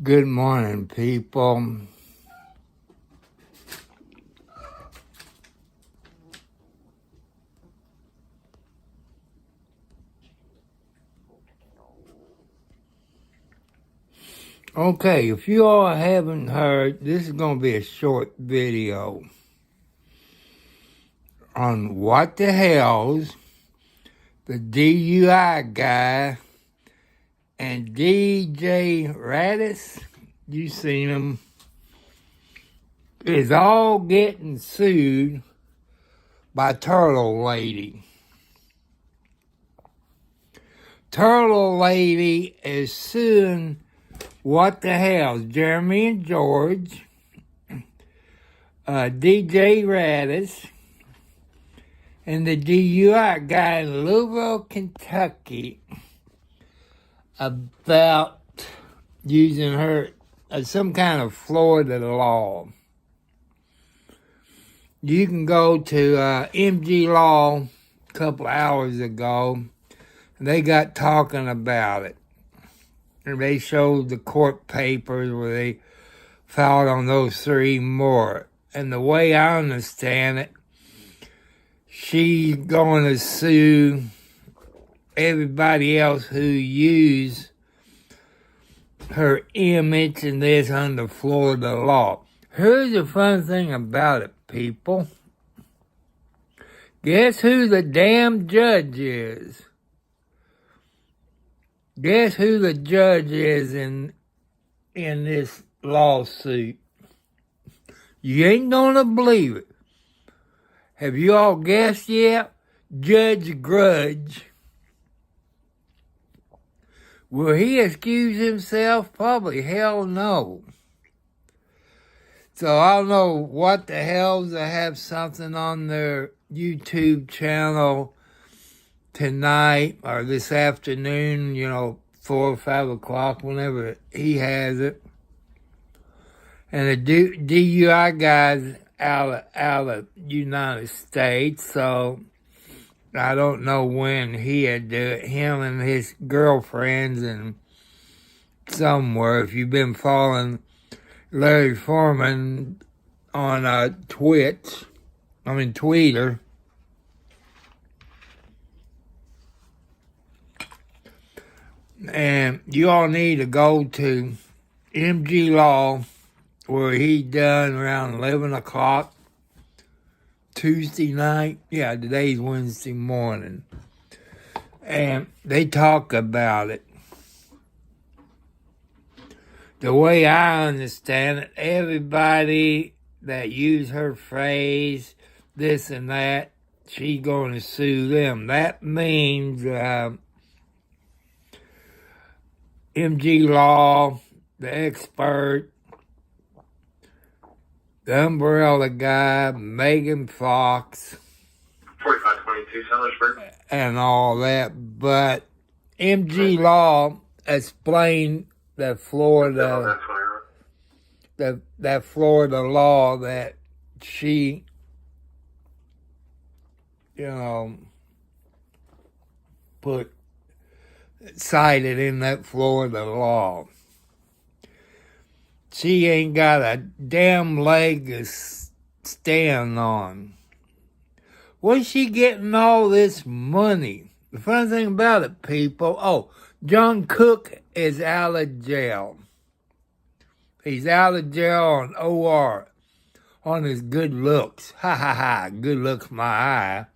Good morning, people. Okay, if you all haven't heard, this is going to be a short video on what the hell's the DUI guy and DJ Radis, you seen him, is all getting sued by Turtle Lady. Turtle Lady is suing what the hell's Jeremy and George, DJ Radis, and the DUI guy in Louisville, Kentucky, about using her some kind of Florida law. You can go to MG Law a couple hours ago, and they got talking about it. And they showed the court papers where they filed on those three more. And the way I understand it, she's going to sue everybody else who used her image and this under Florida law. Here's the fun thing about it, people. Guess who the damn judge is? Guess who the judge is in this lawsuit? You ain't gonna believe it. Have you all guessed yet? Judge Grudge. Will he excuse himself? Probably hell no. So I don't know what the hell's they have something on their YouTube channel tonight or this afternoon, 4 or 5 o'clock, whenever he has it. And the DUI guy's out of United States, so I don't know when he had do it. Him and his girlfriends and somewhere. If you've been following Larry Foreman on Twitter, and you all need to go to MG Law, where he done around 11 o'clock Tuesday night. Yeah, today's Wednesday morning. And they talk about it. The way I understand it, everybody that use her phrase, this and that, she's going to sue them. That means MG Law, the expert, the umbrella guy, Megan Fox, 4522 Sellersburg, and all that. But MG Law explained that Florida law that she, cited in that Florida law. She ain't got a damn leg to stand on. Where's she getting all this money? The funny thing about it, people, John Cook is out of jail. He's out of jail on OR, on his good looks. Ha ha ha, good looks my eye.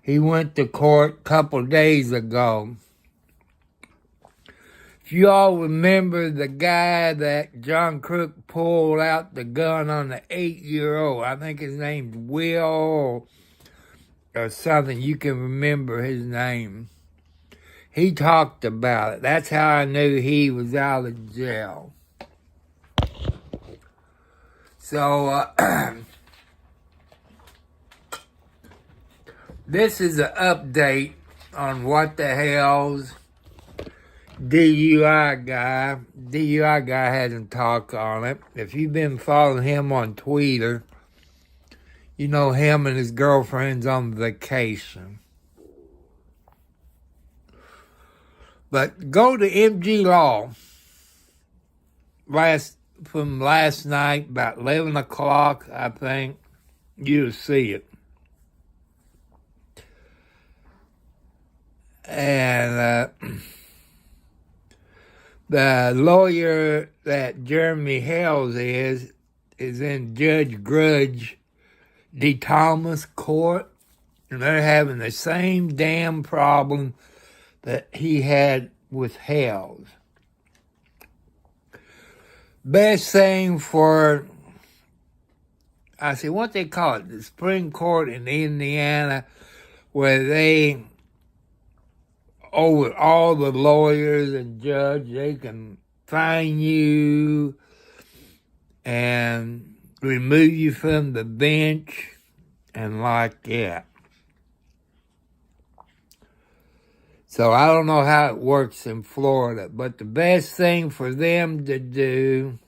He went to court a couple days ago. If you all remember the guy that John Cook pulled out the gun on the 8-year-old, I think his name's Will or something, you can remember his name. He talked about it. That's how I knew he was out of jail. So, this is an update on what the hell's DUI guy hasn't talked on it. If you've been following him on Twitter, you know him and his girlfriend's on vacation. But go to MG Law from last night, about 11 o'clock, I think, you'll see it. And the lawyer that Jeremy Hales is in Judge Grudge D. Thomas court, and they're having the same damn problem that he had with Hales. Best thing for, I see what they call it, the Supreme Court in Indiana, where they, over all the lawyers and judge, they can fine you and remove you from the bench and like that. So I don't know how it works in Florida, but the best thing for them to do,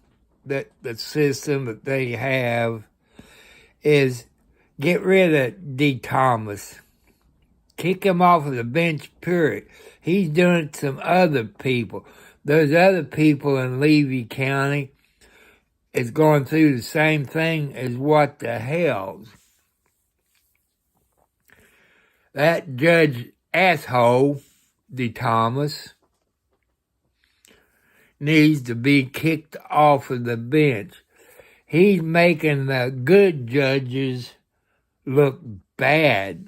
that the system that they have, is get rid of D. Thomas. Kick him off of the bench, period. He's doing it to some other people. Those other people in Levy County is going through the same thing as what the hell's. That judge asshole, D. Thomas, needs to be kicked off of the bench. He's making the good judges look bad.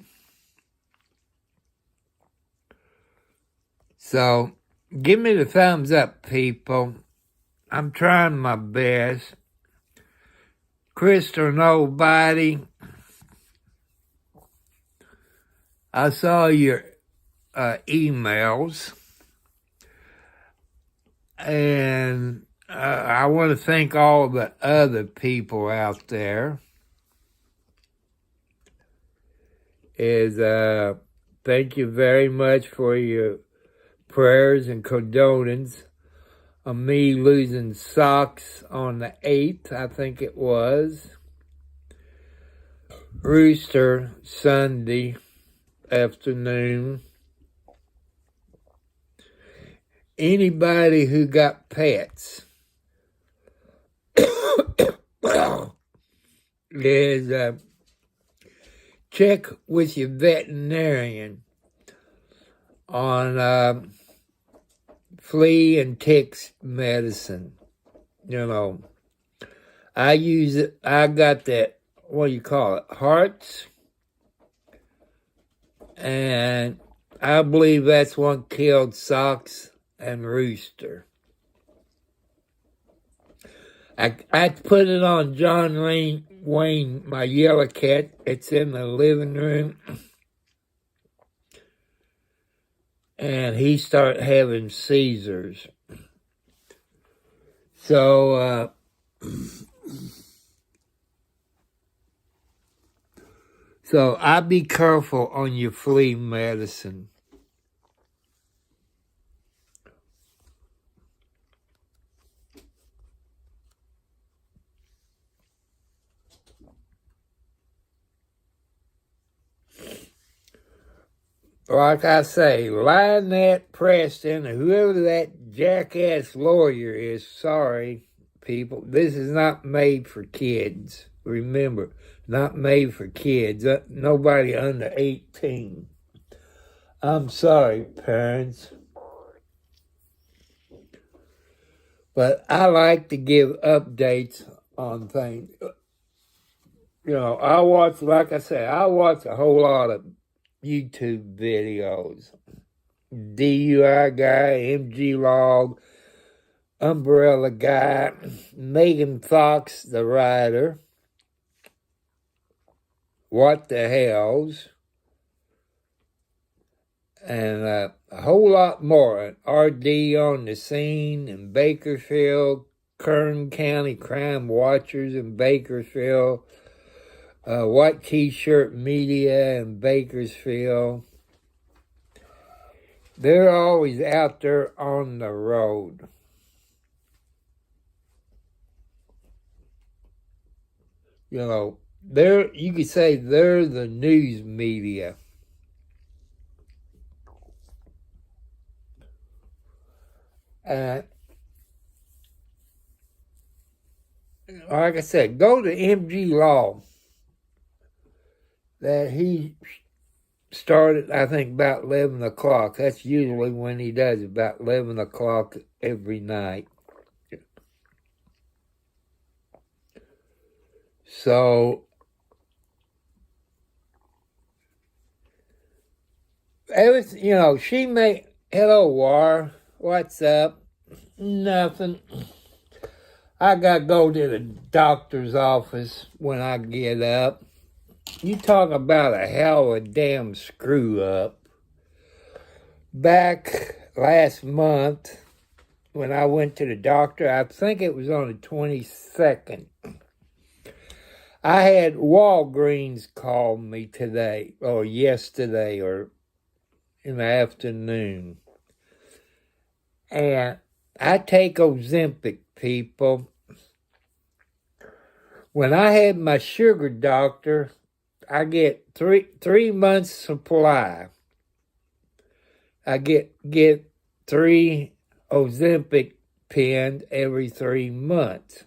So, give me the thumbs up, people. I'm trying my best. Chris or nobody, I saw your emails, and I want to thank all the other people out there. Thank you very much for your prayers and condolences of me losing socks on the 8th, I think it was. Rooster Sunday afternoon. Anybody who got pets is check with your veterinarian on flea and ticks medicine. You know, I use it. I got that, what do you call it, Hearts, and I believe that's what killed Socks and Rooster. I put it on John Wayne, my yellow cat. It's in the living room. And he started having seizures. So, I be careful on your flea medicine. Like I say, Lynette Preston, or whoever that jackass lawyer is, sorry, people, this is not made for kids. Remember, not made for kids. Nobody under 18. I'm sorry, parents. But I like to give updates on things. You know, I watch a whole lot of YouTube videos. DUI guy, MG Log, Umbrella Guy, Megan Fox, the writer, What the Hells, and a whole lot more. RD on the Scene in Bakersfield, Kern County Crime Watchers in Bakersfield, White T-Shirt Media in Bakersfield. They're always out there on the road. You know, you could say they're the news media. like I said, go to MG Law. That he started, I think, about 11 o'clock. That's usually when he does, about 11 o'clock every night. So, everything, she may, hello, War, what's up? Nothing. I got to go to the doctor's office when I get up. You talk about a hell of a damn screw up. Back last month, when I went to the doctor, I think it was on the 22nd, I had Walgreens call me today, or yesterday, or in the afternoon. And I take Ozempic, people. When I had my sugar doctor, I get three months supply. I get 3 Ozempic pens every 3 months.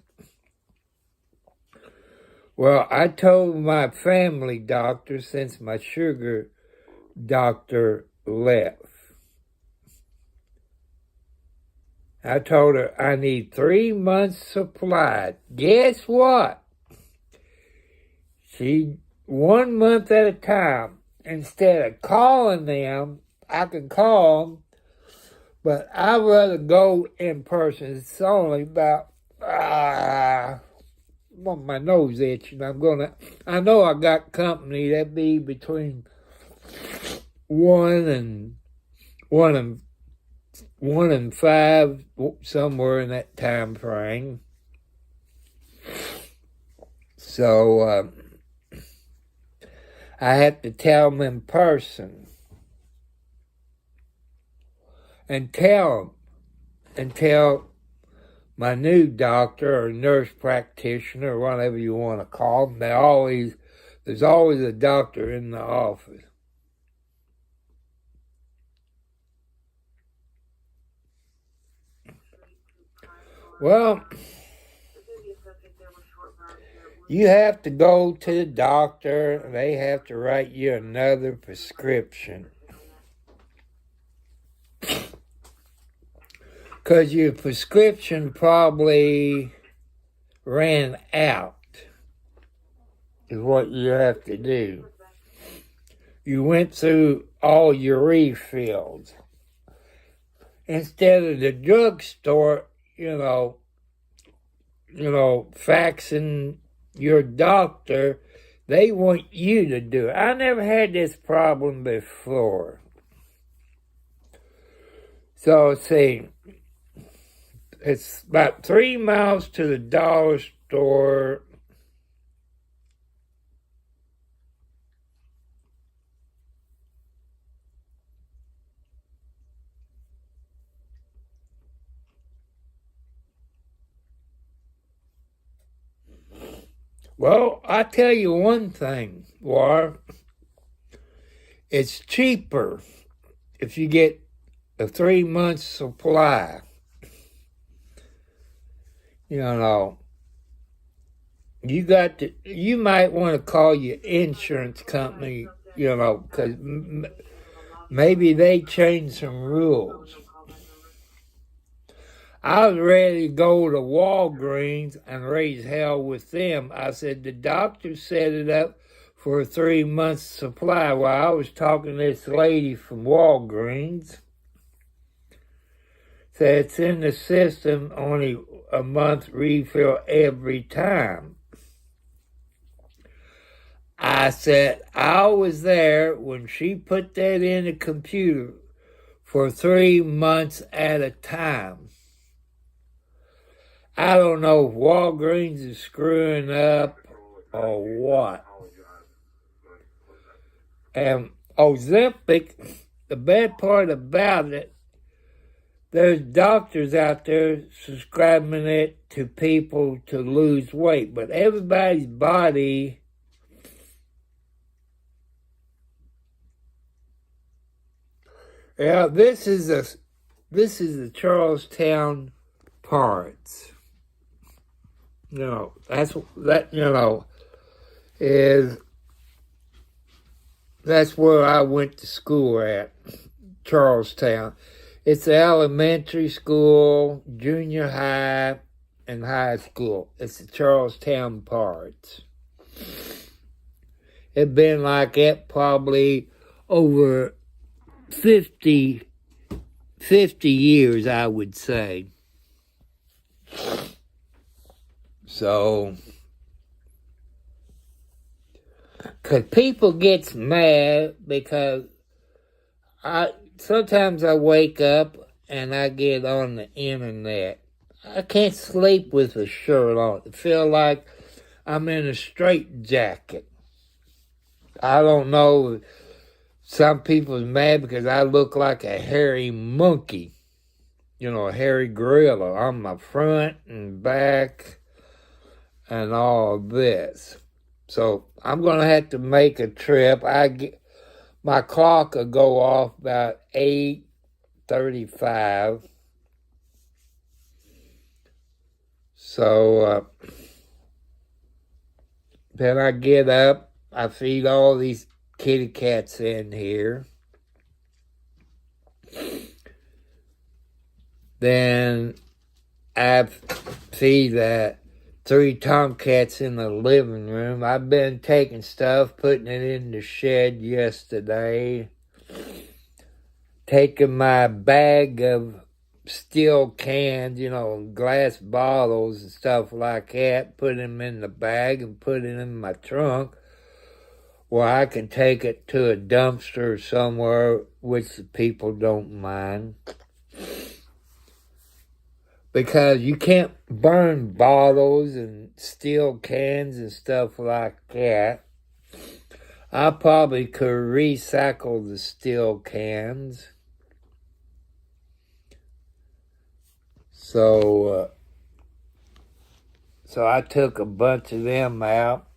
Well, I told my family doctor, since my sugar doctor left, I told her I need 3 months supply. Guess what? She 1 month at a time. Instead of calling them, I can call them, but I'd rather go in person. It's only about my nose itching. I know I got company. That'd be between 1 and 5, somewhere in that time frame. So I have to tell them in person, and tell my new doctor or nurse practitioner or whatever you want to call them. There's always a doctor in the office. Well, you have to go to the doctor. They have to write you another prescription. Because your prescription probably ran out, is what you have to do. You went through all your refills. Instead of the drugstore, faxing your doctor, they want you to do it. I never had this problem before. So, see, it's about 3 miles to the dollar store. Well, I tell you one thing, War. It's cheaper if you get a 3 month supply. You might want to call your insurance company, because maybe they changed some rules. I was ready to go to Walgreens and raise hell with them. I said, the doctor set it up for a 3 month supply. While I was talking to this lady from Walgreens. Said it's in the system, only a month refill every time. I said, I was there when she put that in the computer for 3 months at a time. I don't know if Walgreens is screwing up or what. And Ozempic, the bad part about it, there's doctors out there subscribing it to people to lose weight, but everybody's body this is the Charlestown parts. is that's where I went to school at, Charlestown. It's elementary school, junior high, and high school. It's the Charlestown parts. It's been like that probably over 50 years, I would say. So, because people gets mad because sometimes I wake up and I get on the internet. I can't sleep with a shirt on. I feel like I'm in a straitjacket. I don't know. Some people's mad because I look like a hairy monkey. A hairy gorilla on my front and back and all this. So I'm going to have to make a trip. My clock will go off about 8:35. So then I get up. I feed all these kitty cats in here. Then I feed 3 tomcats in the living room. I've been taking stuff, putting it in the shed yesterday. Taking my bag of steel cans, glass bottles and stuff like that, put them in the bag and put it in my trunk where I can take it to a dumpster somewhere, which the people don't mind. Because you can't burn bottles and steel cans and stuff like that. I probably could recycle the steel cans. So I took a bunch of them out,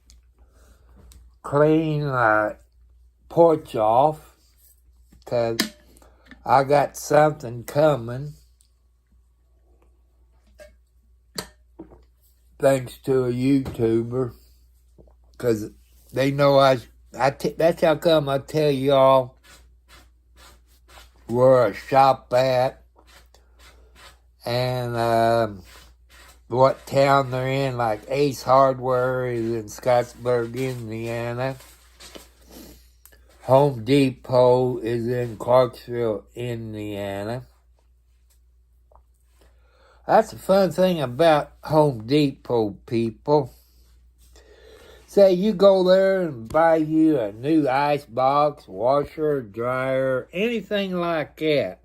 cleaned my porch off, because I got something coming. Thanks to a YouTuber, because they know that's how come I tell y'all where I shop at and what town they're in. Like Ace Hardware is in Scottsburg, Indiana. Home Depot is in Clarksville, Indiana. That's the fun thing about Home Depot, people. Say you go there and buy you a new ice box, washer, dryer, anything like that.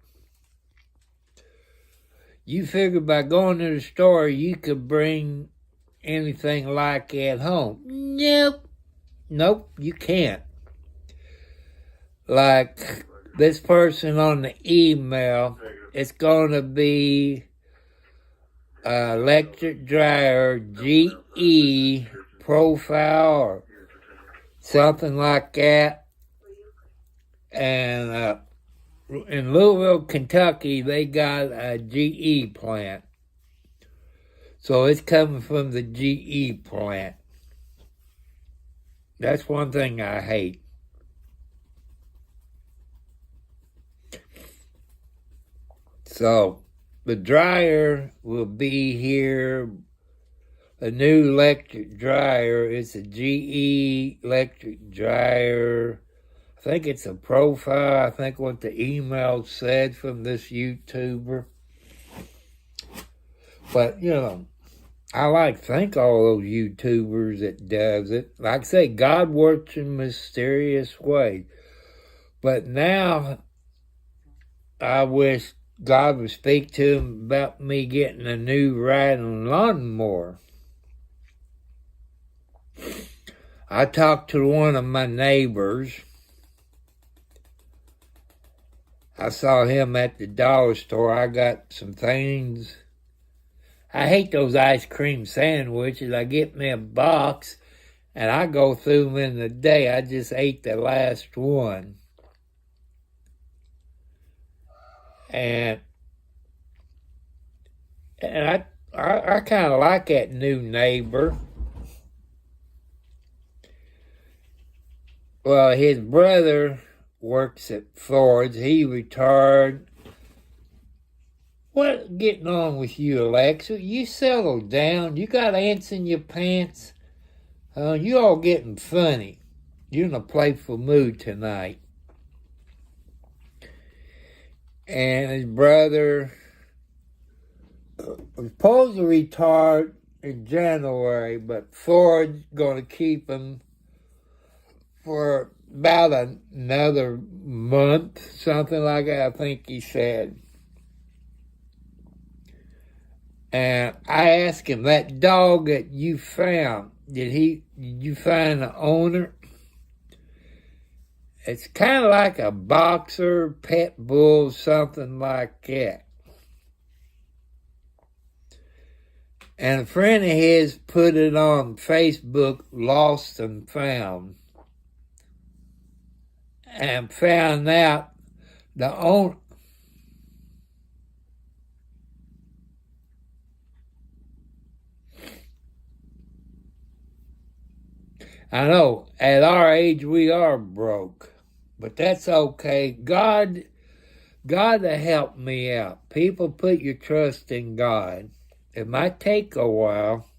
You figure by going to the store, you could bring anything like that home. Nope, you can't. Like this person on the email, it's going to be electric dryer, GE profile or something like that. And in Louisville, Kentucky, they got a GE plant. So it's coming from the GE plant. That's one thing I hate. So the dryer will be here. A new electric dryer. It's a GE electric dryer. I think it's a profile. I think what the email said from this YouTuber. But, I thank all those YouTubers that does it. Like I say, God works in mysterious ways. But now, I wish God would speak to him about me getting a new riding lawnmower. I talked to one of my neighbors. I saw him at the dollar store. I got some things. I hate those ice cream sandwiches. I get me a box and I go through them in a day. I just ate the last one. And I kind of like that new neighbor. Well, his brother works at Ford's. He retired. What getting on with you, Alexa? You settle down. You got ants in your pants. You all getting funny. You're in a playful mood tonight. And his brother was supposed to retire in January, but Ford's going to keep him for about another month, something like that, I think he said. And I asked him, that dog that you found, did you find the owner? It's kind of like a boxer, pit bull, something like that. And a friend of his put it on Facebook, Lost and Found, and found out the owner. I know, at our age we are broke, but that's okay. God will help me out. People, put your trust in God. It might take a while.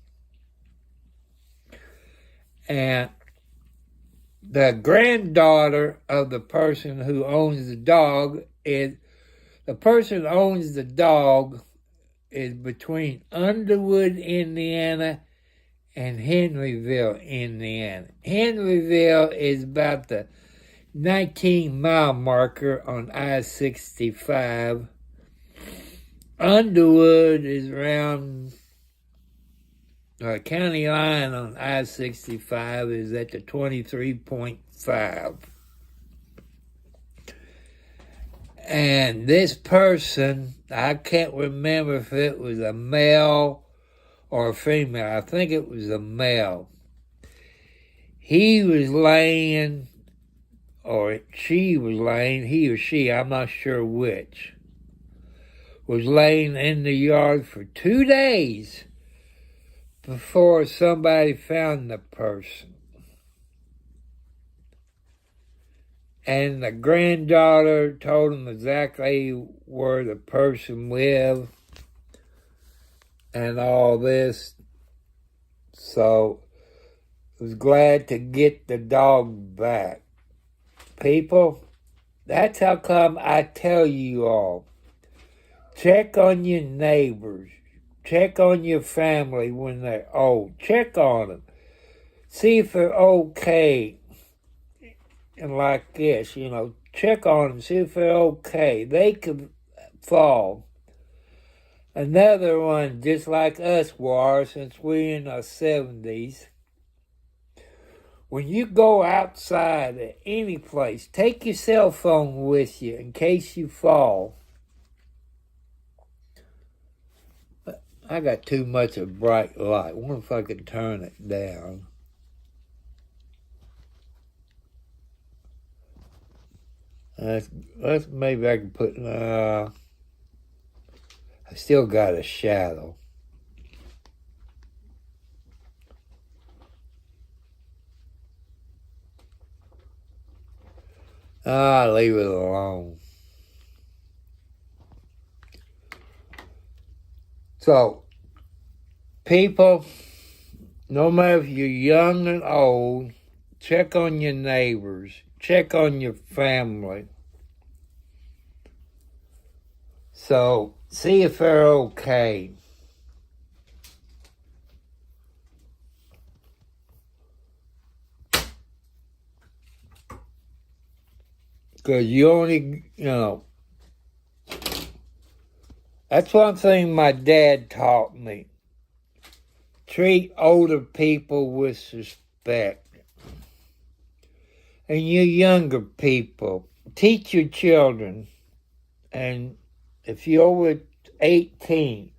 And the granddaughter of the person who owns the dog is, the person who owns the dog is between Underwood, Indiana and Henryville, Indiana. Henryville is about the 19-mile marker on I-65. Underwood is around county line on I-65 is at the 23.5. And this person, I can't remember if it was a male or a female. I think it was a male. He was laying, or she was laying, he or she, I'm not sure which, was laying in the yard for 2 days before somebody found the person. And the granddaughter told him exactly where the person lived and all this. So I was glad to get the dog back. People, that's how come I tell you all. Check on your neighbors. Check on your family when they're old. Check on them. See if they're okay. And like this, check on them. See if they're okay. They could fall. Another one, just like us were, since we're in our 70s. When you go outside at any place, take your cell phone with you in case you fall. I got too much of bright light. I wonder if I could turn it down. Let's maybe I can put. I still got a shadow. Leave it alone. So, people, no matter if you're young and old, check on your neighbors. Check on your family. So, see if they're okay. Because you only, that's one thing my dad taught me. Treat older people with respect. And you younger people, teach your children. And if you're over 18,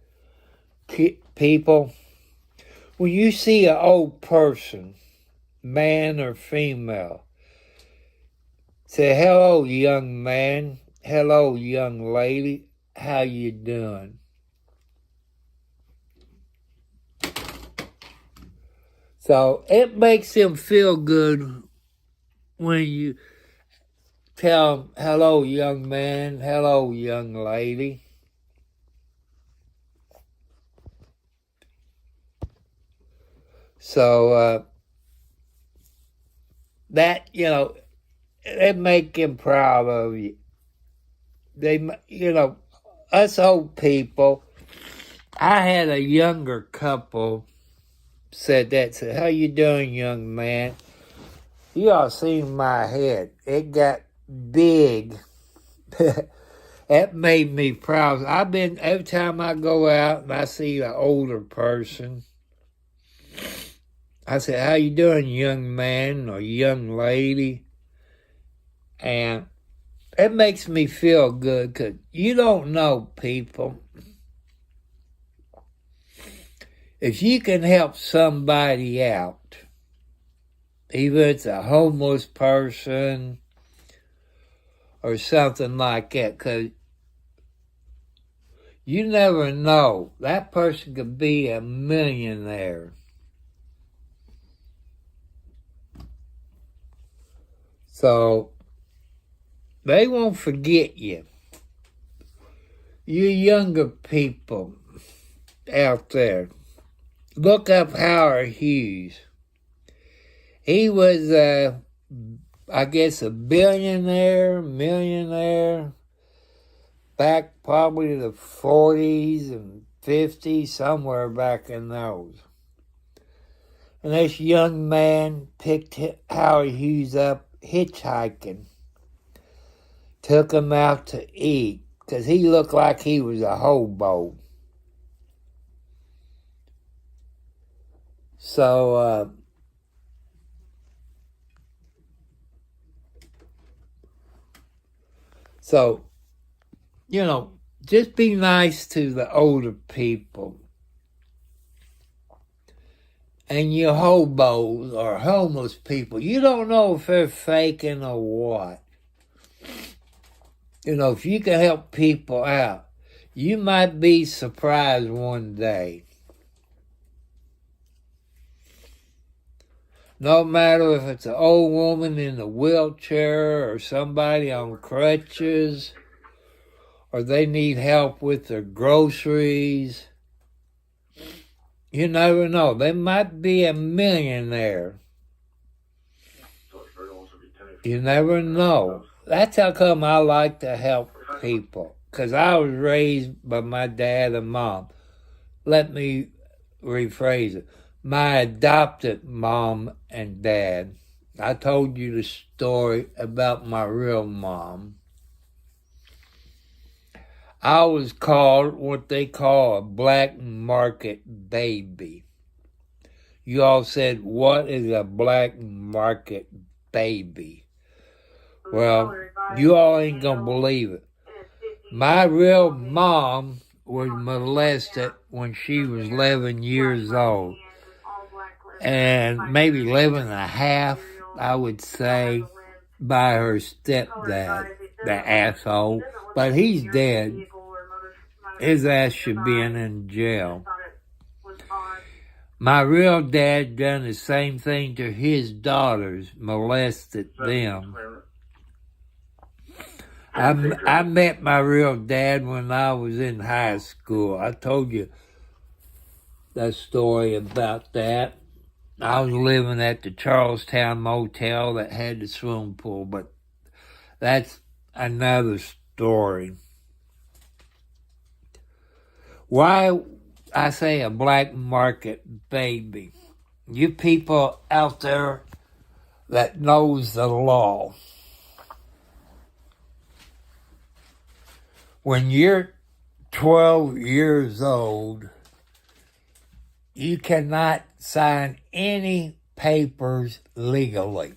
people, when you see an old person, man or female, say, hello, young man. Hello, young lady. How you doing? So it makes them feel good when you tell them, hello, young man, hello, young lady. So that, they make them proud of you. Us old people, I had a younger couple said, how you doing, young man? You all seen my head. It got big. That made me proud. Every time I go out and I see an older person, I say, how you doing, young man or young lady? And it makes me feel good because you don't know people. If you can help somebody out, even if it's a homeless person or something like that, because you never know. That person could be a millionaire. So they won't forget you. You younger people out there, look up Howard Hughes. He was, I guess, a millionaire, back probably the 40s and 50s, somewhere back in those. And this young man picked Howard Hughes up hitchhiking, took him out to eat, because he looked like he was a hobo. So, just be nice to the older people. And your hobos or homeless people, you don't know if they're faking or what. If you can help people out, you might be surprised one day. No matter if it's an old woman in a wheelchair or somebody on crutches, or they need help with their groceries. You never know. They might be a millionaire. You never know. That's how come I like to help people. Because I was raised by my dad and mom. Let me rephrase it. My adopted mom and dad. I told you the story about my real mom. I was called what they call a black market baby. You all said, what is a black market baby? Well, you all ain't gonna believe it. My real mom was molested when she was 11 years old. And maybe 11 and a half, I would say, by her stepdad, the asshole. But he's dead. His ass should be in jail. My real dad done the same thing to his daughters, molested them. I met my real dad when I was in high school. I told you that story about that. I was living at the Charlestown Motel that had the swimming pool, but that's another story. Why I say a black market baby? You people out there that knows the law. When you're 12 years old, you cannot sign any papers legally.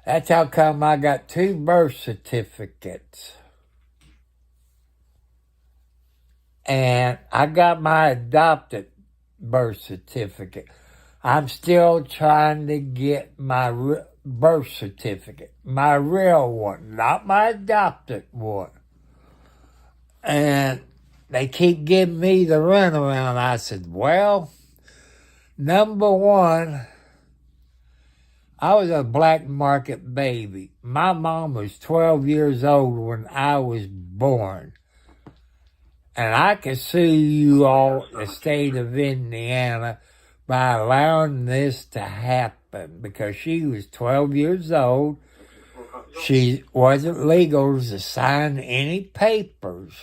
That's how come I got 2 birth certificates. And I got my adopted birth certificate. I'm still trying to get my birth certificate, my real one, not my adopted one. And they keep giving me the runaround. I said, well, number one, I was a black market baby. My mom was 12 years old when I was born. And I could sue you all, the state of Indiana, by allowing this to happen because she was 12 years old. She wasn't legal to sign any papers.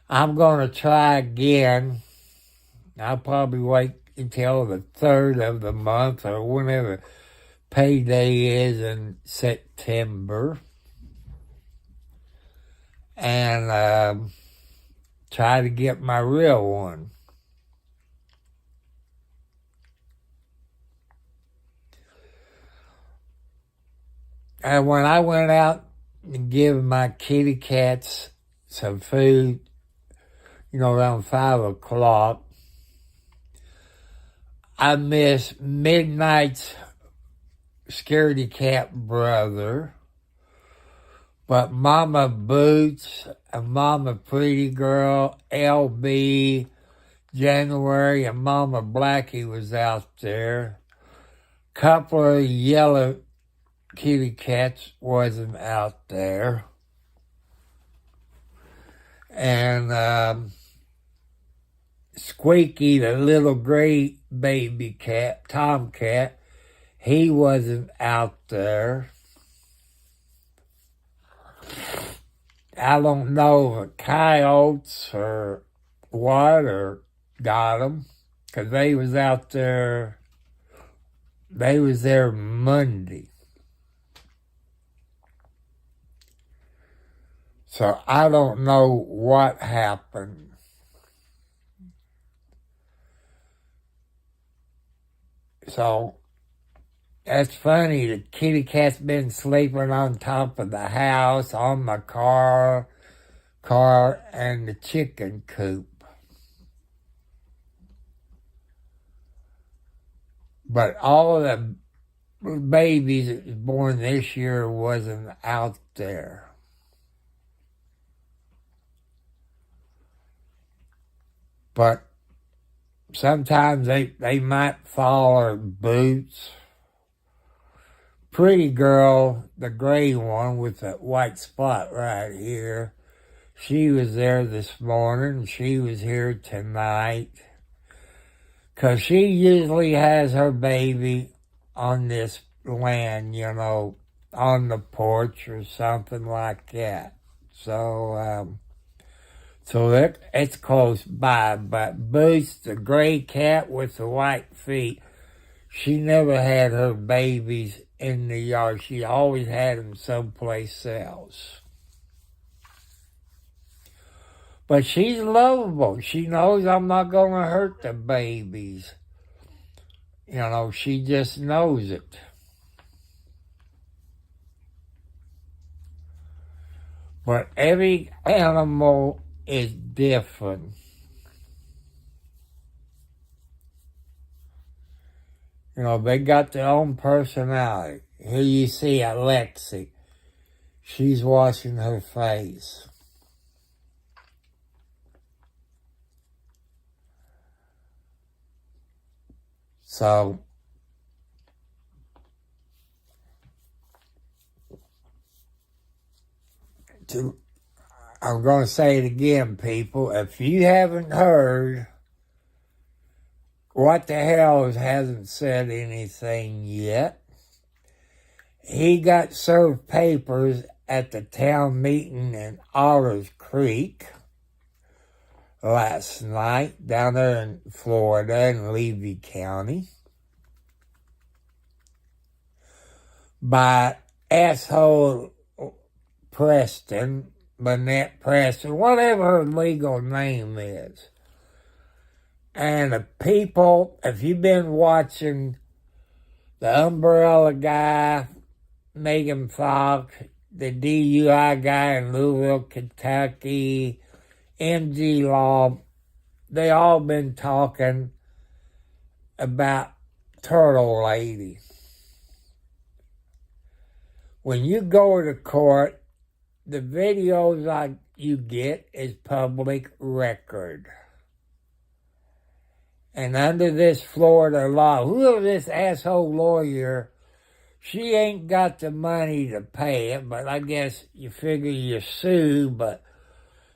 I'm going to try again. I'll probably wait until the 3rd of the month or whenever payday is in September. And try to get my real one. And when I went out and give my kitty cats some food, around 5 o'clock, I missed Midnight's scaredy cat brother. But Mama Boots and Mama Pretty Girl, LB, January, and Mama Blackie was out there. Couple of yellow kitty cats wasn't out there. And Squeaky, the little gray baby cat, tomcat, he wasn't out there. I don't know if coyotes or what or got them, because they was out there, they was there Monday. So I don't know what happened. So that's funny, the kitty cat's been sleeping on top of the house, on my car, and the chicken coop. But all of the babies that was born this year wasn't out there. But sometimes they might follow Boots. Pretty Girl, the gray one with the white spot right here, she was there this morning. She was here tonight. Because she usually has her baby on this land, on the porch or something like that. So it's close by. But Boots, the gray cat with the white feet, she never had her babies in the yard. She always had them someplace else. But she's lovable. She knows I'm not going to hurt the babies. She just knows it. But every animal is different. They got their own personality. Here you see Alexi. She's washing her face. So, I'm going to say it again, people. If you haven't heard, What the Hell hasn't said anything yet. He got served papers at the town meeting in Otters Creek last night down there in Florida in Levy County by asshole Preston, Lynette Preston, whatever her legal name is. And the people, if you've been watching the Umbrella guy, Megan Fox, the DUI guy in Louisville, Kentucky, MG Law, they all been talking about Turtle Lady. When you go to court, the videos you get is public record. And under this Florida law, whoever this asshole lawyer, she ain't got the money to pay it, but I guess you figure you sue. But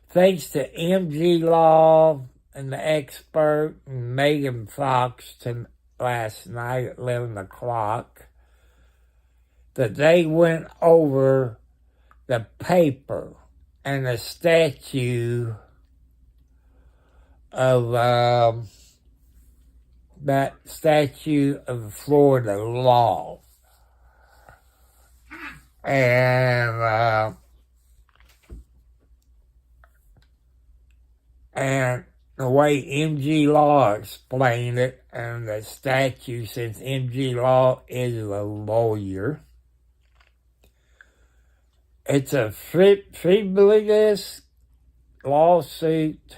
thanks to MG Law and the expert and Megan Fox last night at 11 o'clock, that they went over the paper and the statute of that statute of Florida law. And the way MG Law explained it, and the statute, since MG Law is a lawyer, it's a frivolous lawsuit,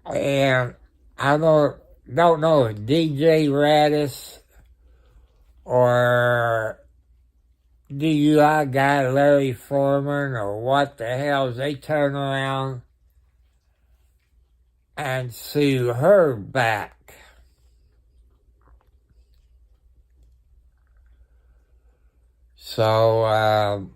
and I don't know if DJ Radis or DUI guy Larry Foreman or what the hell, they turn around and sue her back. So,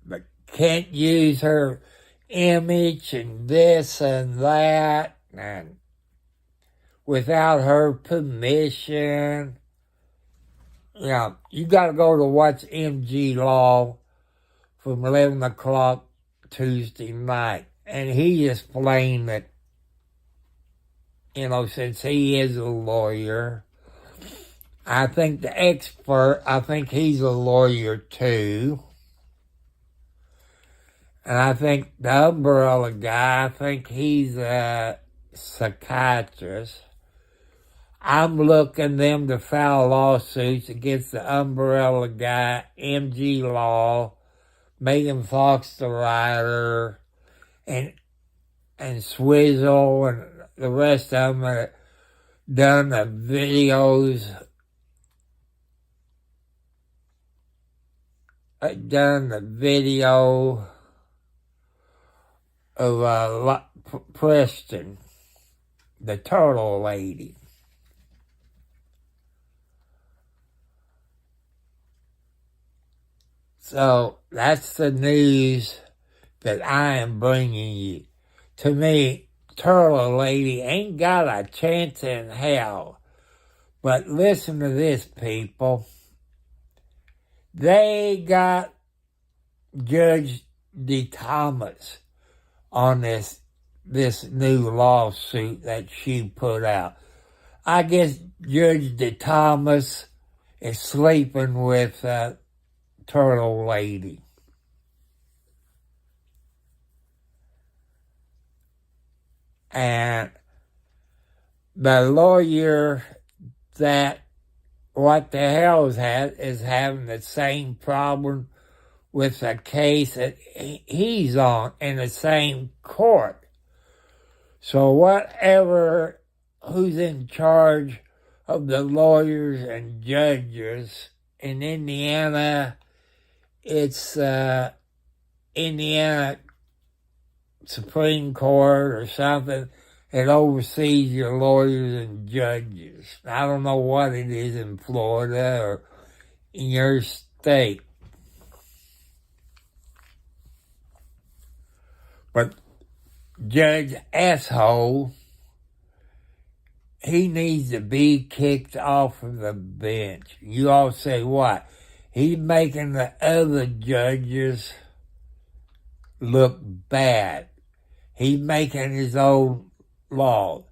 but can't use her image and this and that, and without her permission. Yeah, you got to go to Watch MG Law from 11 o'clock Tuesday night. And he explained that, since he is a lawyer, I think the expert, I think he's a lawyer too. And I think the umbrella guy, I think he's a psychiatrist. I'm looking them to file lawsuits against the umbrella guy, MG Law, Megan Fox, the writer, and Swizzle, and the rest of them that done the videos, of Preston, the turtle lady. So that's the news that I am bringing you. To me, Turtle Lady ain't got a chance in hell. But listen to this, people. They got Judge D. Thomas on this new lawsuit that she put out. I guess Judge D. Thomas is sleeping with Turtle Lady. And the lawyer that what the hell is having the same problem with the case that he's on in the same court. So who's in charge of the lawyers and judges in Indiana, it's Indiana Supreme Court or something. It oversees your lawyers and judges. I don't know what it is in Florida or in your state. But Judge Asshole, he needs to be kicked off of the bench. You all say what? He's making the other judges look bad. He's making his own law.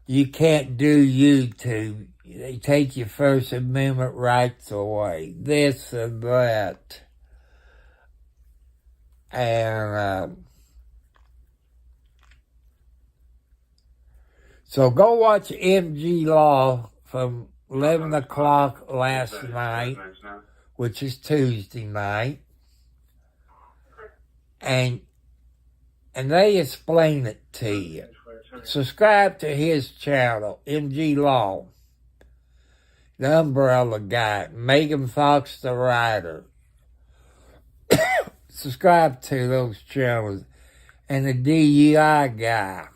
You can't do YouTube. They take your First Amendment rights away. This and that. And so go watch MG Law from 11 o'clock last night, which is Tuesday night. And they explain it to you. Subscribe to his channel, MG Law. the umbrella guy, Megan Fox the writer. Subscribe to those channels. And the DUI guy.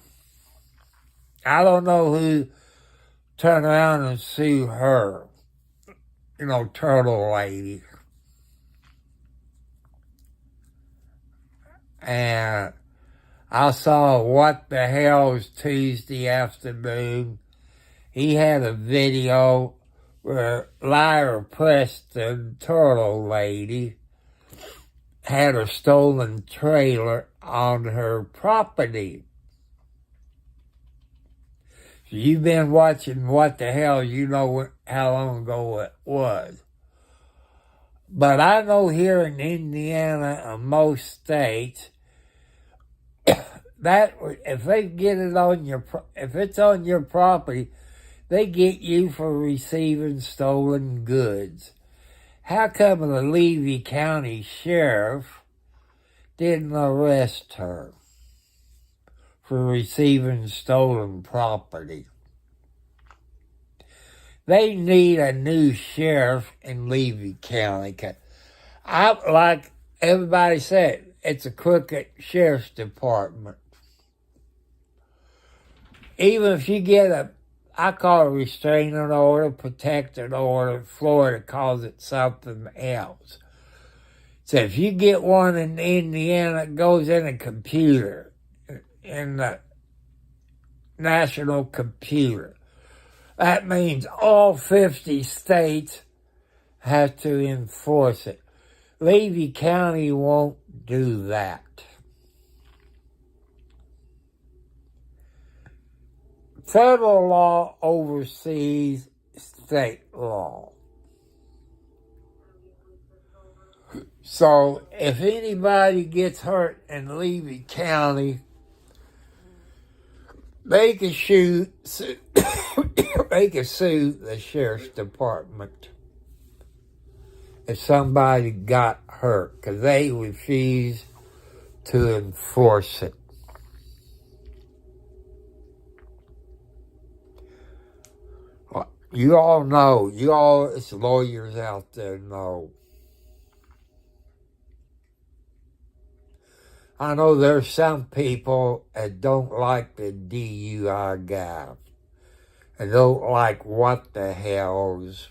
I don't know who turned around and sued her. You know, Turtle Lady. And I saw What the Hell's Tuesday afternoon. He had a video where Lyra Preston, Turtle Lady, had a stolen trailer on her property. So you've been watching What the Hell, you know how long ago it was. But I know here in Indiana and most states, that if they get it on if it's on your property, they get you for receiving stolen goods. How come the Levy County Sheriff didn't arrest her for receiving stolen property? They need a new sheriff in Levy County. Like everybody said, it's a crooked sheriff's department. Even if you get I call it a restraining order, protected order. Florida calls it something else. So if you get one in Indiana, it goes in a computer, in the national computer. That means all 50 states have to enforce it. Levy County won't do that. Federal law oversees state law. So if anybody gets hurt in Levy County, they can sue the sheriff's department if somebody got hurt, because they refuse to enforce it. You all know, it's lawyers out there know. I know there's some people that don't like the DUI guy. And don't like What the Hell's.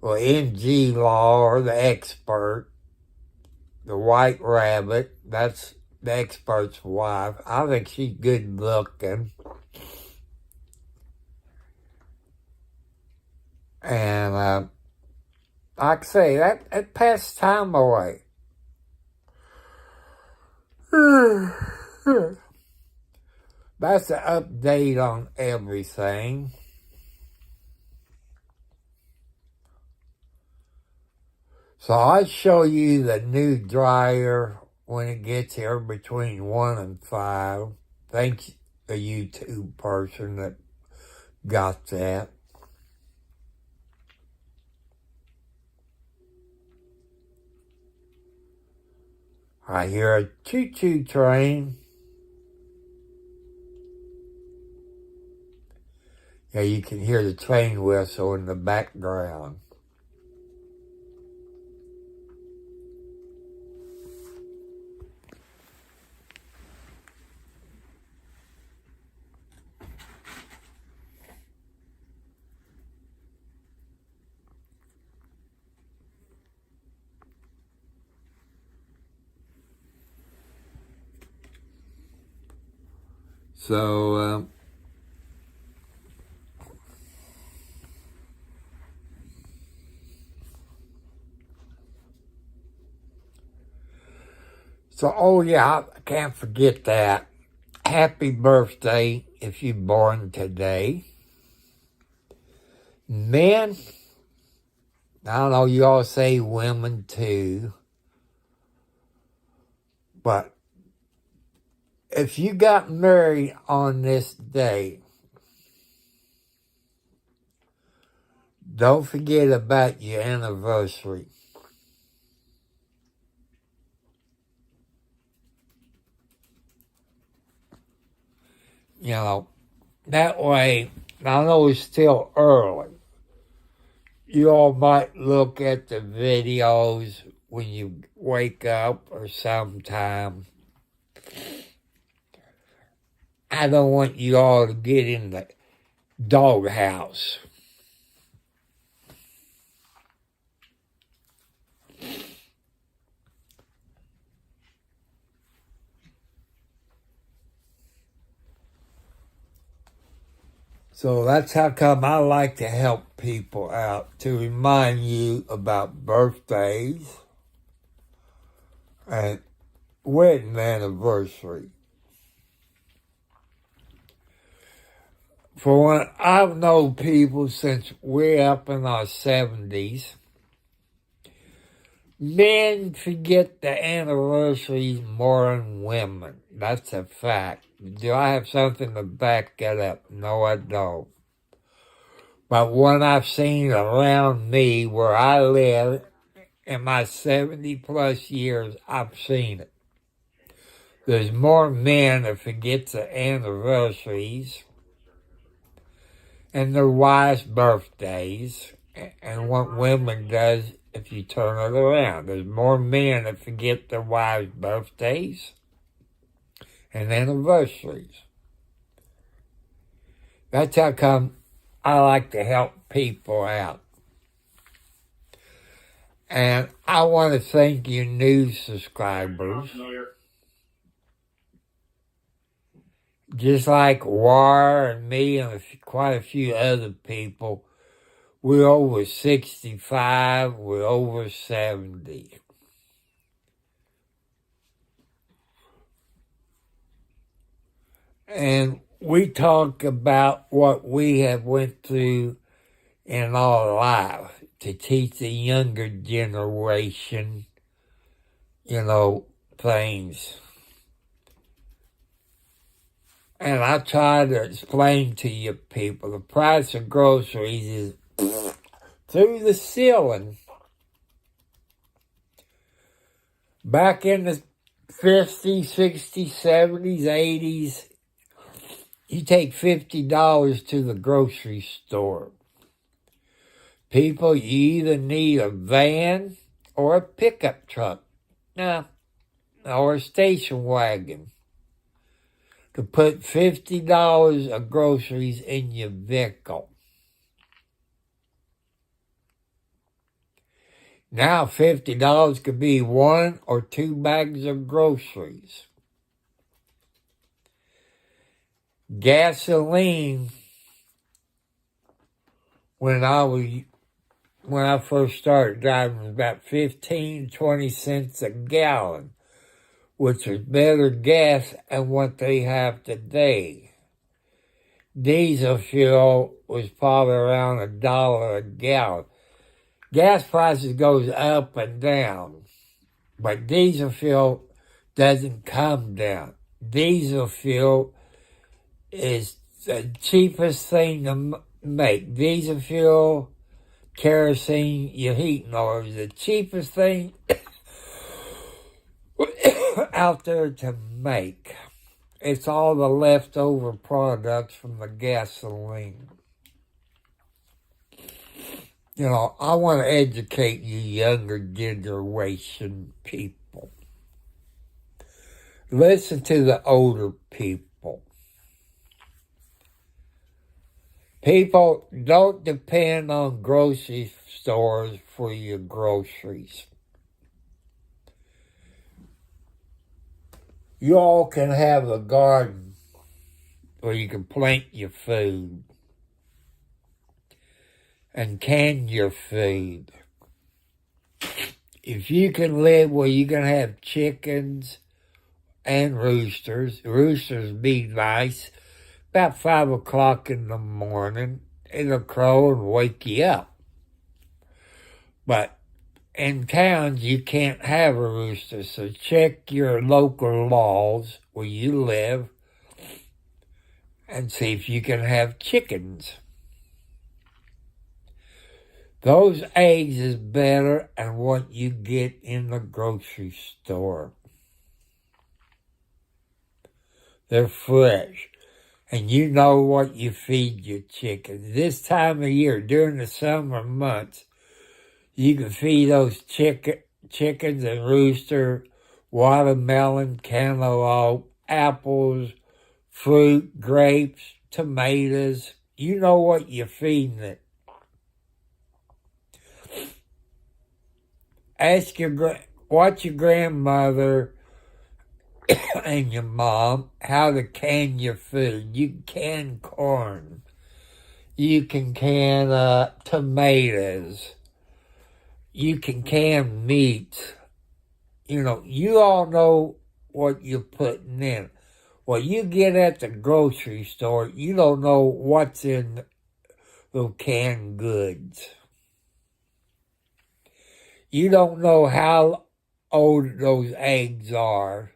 Well, NG Law, or the expert, the White Rabbit, that's the expert's wife. I think she's good looking. And like I say, that passed time away. That's an update on everything. So I'll show you the new dryer when it gets here between 1 and 5. Thanks, the YouTube person that got that. I hear a choo-choo train. Yeah, you can hear the train whistle in the background. So, oh yeah, I can't forget that. Happy birthday if you're born today. Men, I don't know, you all say women too, but if you got married on this day, don't forget about your anniversary. You know, that way, I know it's still early, you all might look at the videos when you wake up or sometime. I don't want you all to get in the doghouse. So that's how come I like to help people out, to remind you about birthdays and wedding anniversary. For when I've known people since we're up in our 70s, men forget the anniversaries more than women. That's a fact. Do I have something to back that up? No, I don't. But what I've seen around me where I live in my 70 plus years, I've seen it. There's more men that forget the anniversaries and their wives' birthdays and what women does if you turn it around. There's more men that forget their wives' birthdays and anniversaries. That's how come I like to help people out. And I want to thank you new subscribers. Just like War and me and quite a few other people, we're over 65, we're over 70. And we talk about what we have went through in our life to teach the younger generation, things. And I try to explain to you people, the price of groceries is through the ceiling. Back in the 50s, 60s, 70s, 80s, you take $50 to the grocery store. People, you either need a van or a pickup truck, or a station wagon to put $50 of groceries in your vehicle. Now $50 could be 1 or 2 bags of groceries. Gasoline, when I first started driving, was about 15, 20 cents a gallon, which is better gas than what they have today. Diesel fuel was probably around $1 a gallon. Gas prices goes up and down, but diesel fuel doesn't come down. Diesel fuel is the cheapest thing to make. Diesel fuel, kerosene, your heating oil is the cheapest thing out there to make. It's all the leftover products from the gasoline. I want to educate you younger generation people. Listen to the older people. People, don't depend on grocery stores for your groceries. You all can have a garden where you can plant your food and can your food. If you can live where you can have chickens and roosters be nice. About 5 o'clock in the morning, it'll crow and wake you up. But in towns, you can't have a rooster, so check your local laws where you live and see if you can have chickens. Those eggs is better than what you get in the grocery store. They're fresh. and you know what you feed your chickens. This time of year, during the summer months, you can feed those chickens and rooster, watermelon, cantaloupe, apples, fruit, grapes, tomatoes. You know what you're feeding it. Watch your grandmother and your mom how to can your food. You can can corn. You can can tomatoes. You can can meat. You all know what you're putting in. What you get at the grocery store, you don't know what's in the canned goods. You don't know how old those eggs are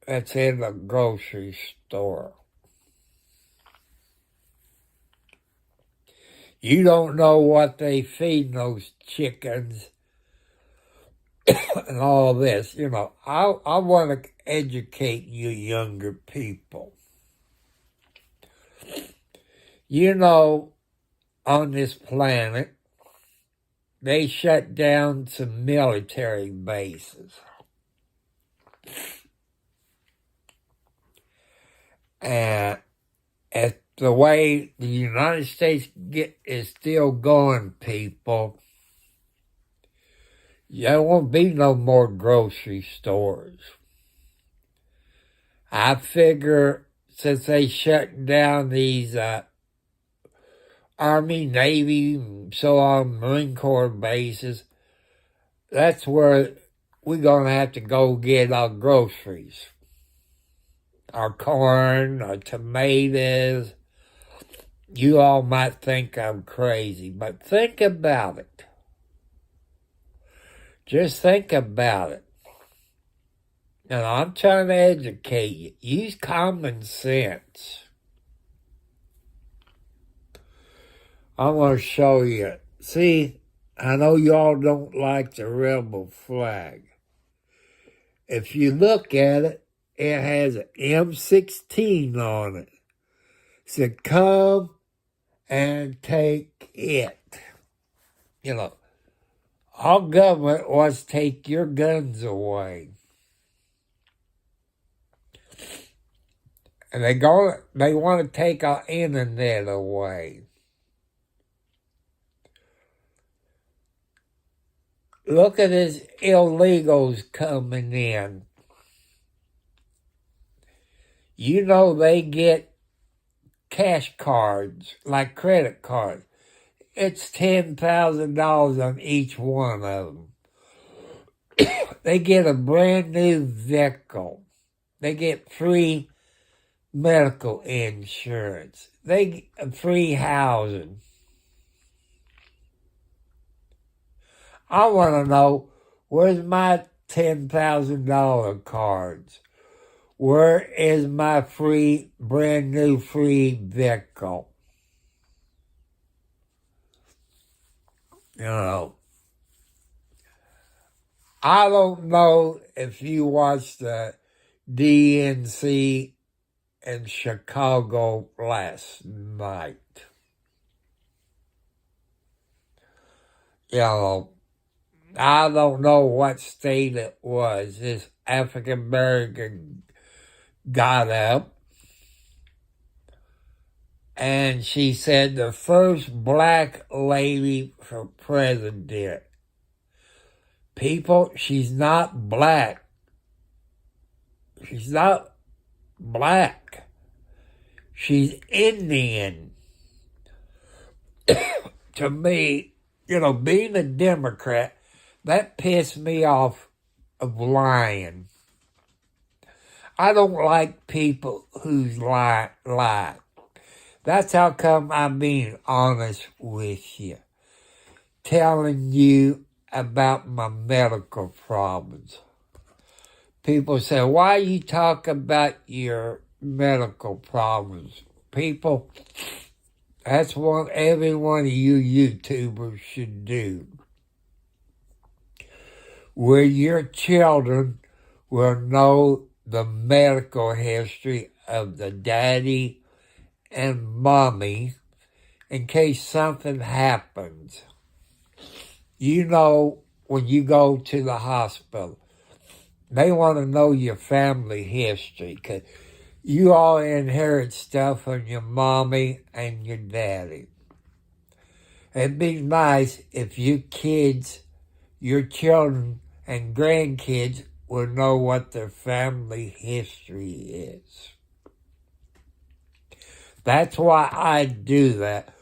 that's in the grocery store. You don't know what they feed those chickens and all this. I want to educate you younger people. On this planet, they shut down some military bases. And as the way the United States is still going, people, there won't be no more grocery stores. I figure since they shut down these Army, Navy, and so on, Marine Corps bases, that's where we're going to have to go get our groceries. Our corn, our tomatoes. You all might think I'm crazy, but think about it. Just think about it. And I'm trying to educate you. Use common sense. I want to show you. See, I know y'all don't like the rebel flag. If you look at it, it has an M16 on it. It said, come and take it. Our government wants to take your guns away. And they want to take our internet away. Look at these illegals coming in. They get cash cards, like credit cards. It's $10,000 on each one of them. They get a brand new vehicle. They get free medical insurance. They get free housing. I want to know, where's my $10,000 cards? Where is my brand new free vehicle? I don't know if you watched the DNC in Chicago last night. I don't know what state it was. This African American got up and she said the first black lady for president. People, she's not black. She's not black. She's Indian. To me, being a Democrat, that pissed me off of lying. I don't like people who lie. That's how come I'm being honest with you. Telling you about my medical problems. People say, why you talk about your medical problems? People, that's what every one of you YouTubers should do. Where your children will know the medical history of the daddy and mommy in case something happens. You know, when you go to the hospital, they want to know your family history because you all inherit stuff from your mommy and your daddy. It'd be nice if your kids, your children, and grandkids would know what their family history is. That's why I do that.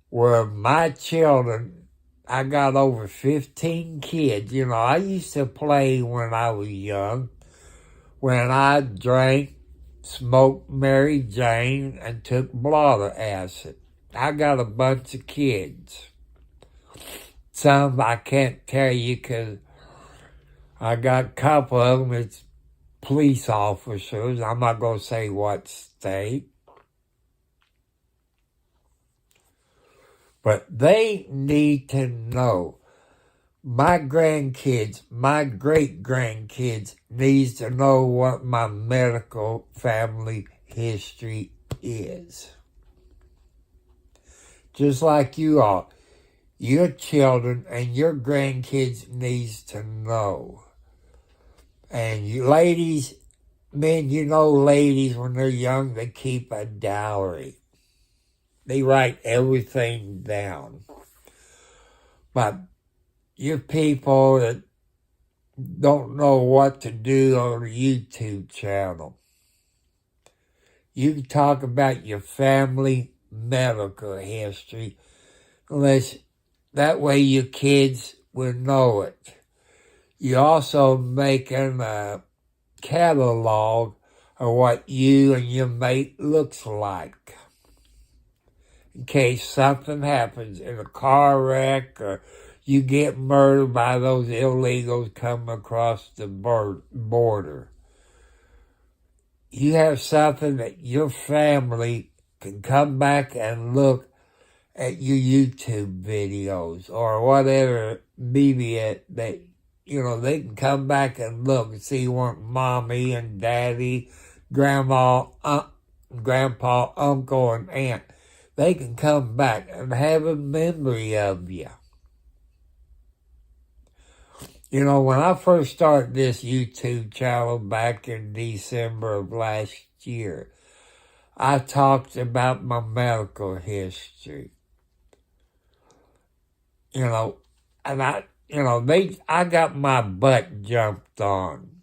Where my children, I got over 15 kids. You know, I used to play when I was young, when I drank, smoked Mary Jane, and took blotter acid. I got a bunch of kids. Some I can't tell you because I got a couple of them. It's police officers. I'm not going to say what state. But they need to know. My grandkids, my great-grandkids needs to know what my medical family history is. Just like you all. Your children and your grandkids needs to know. And you ladies, men, you know ladies when they're young, they keep a diary. They write everything down. But you people that don't know what to do on a YouTube channel, you can talk about your family medical history, unless that way your kids will know it. You're also making a catalog of what you and your mate looks like. In case something happens in a car wreck or you get murdered by those illegals coming across the border. You have something that your family can come back and look at your YouTube videos or whatever media that, you know, they can come back and look and see what mommy and daddy, grandma, grandpa, uncle, and aunt. They can come back and have a memory of you. You know, when I first started this YouTube channel back in December of last year, I talked about my medical history. You know, and I got my butt jumped on.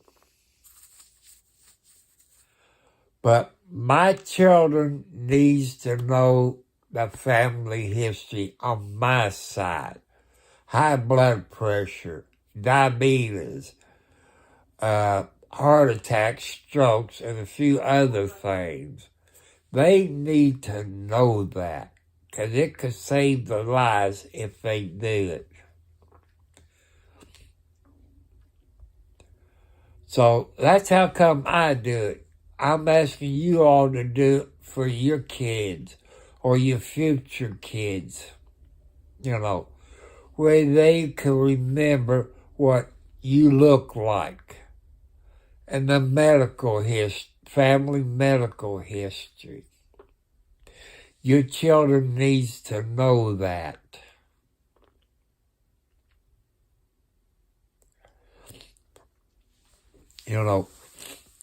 But my children needs to know the family history on my side. High blood pressure, diabetes, heart attacks, strokes, and a few other things. They need to know that, because it could save their lives if they do it. So that's how come I do it. I'm asking you all to do it for your kids or your future kids, you know, where they can remember what you look like and the medical family medical history. Your children needs to know that. You know,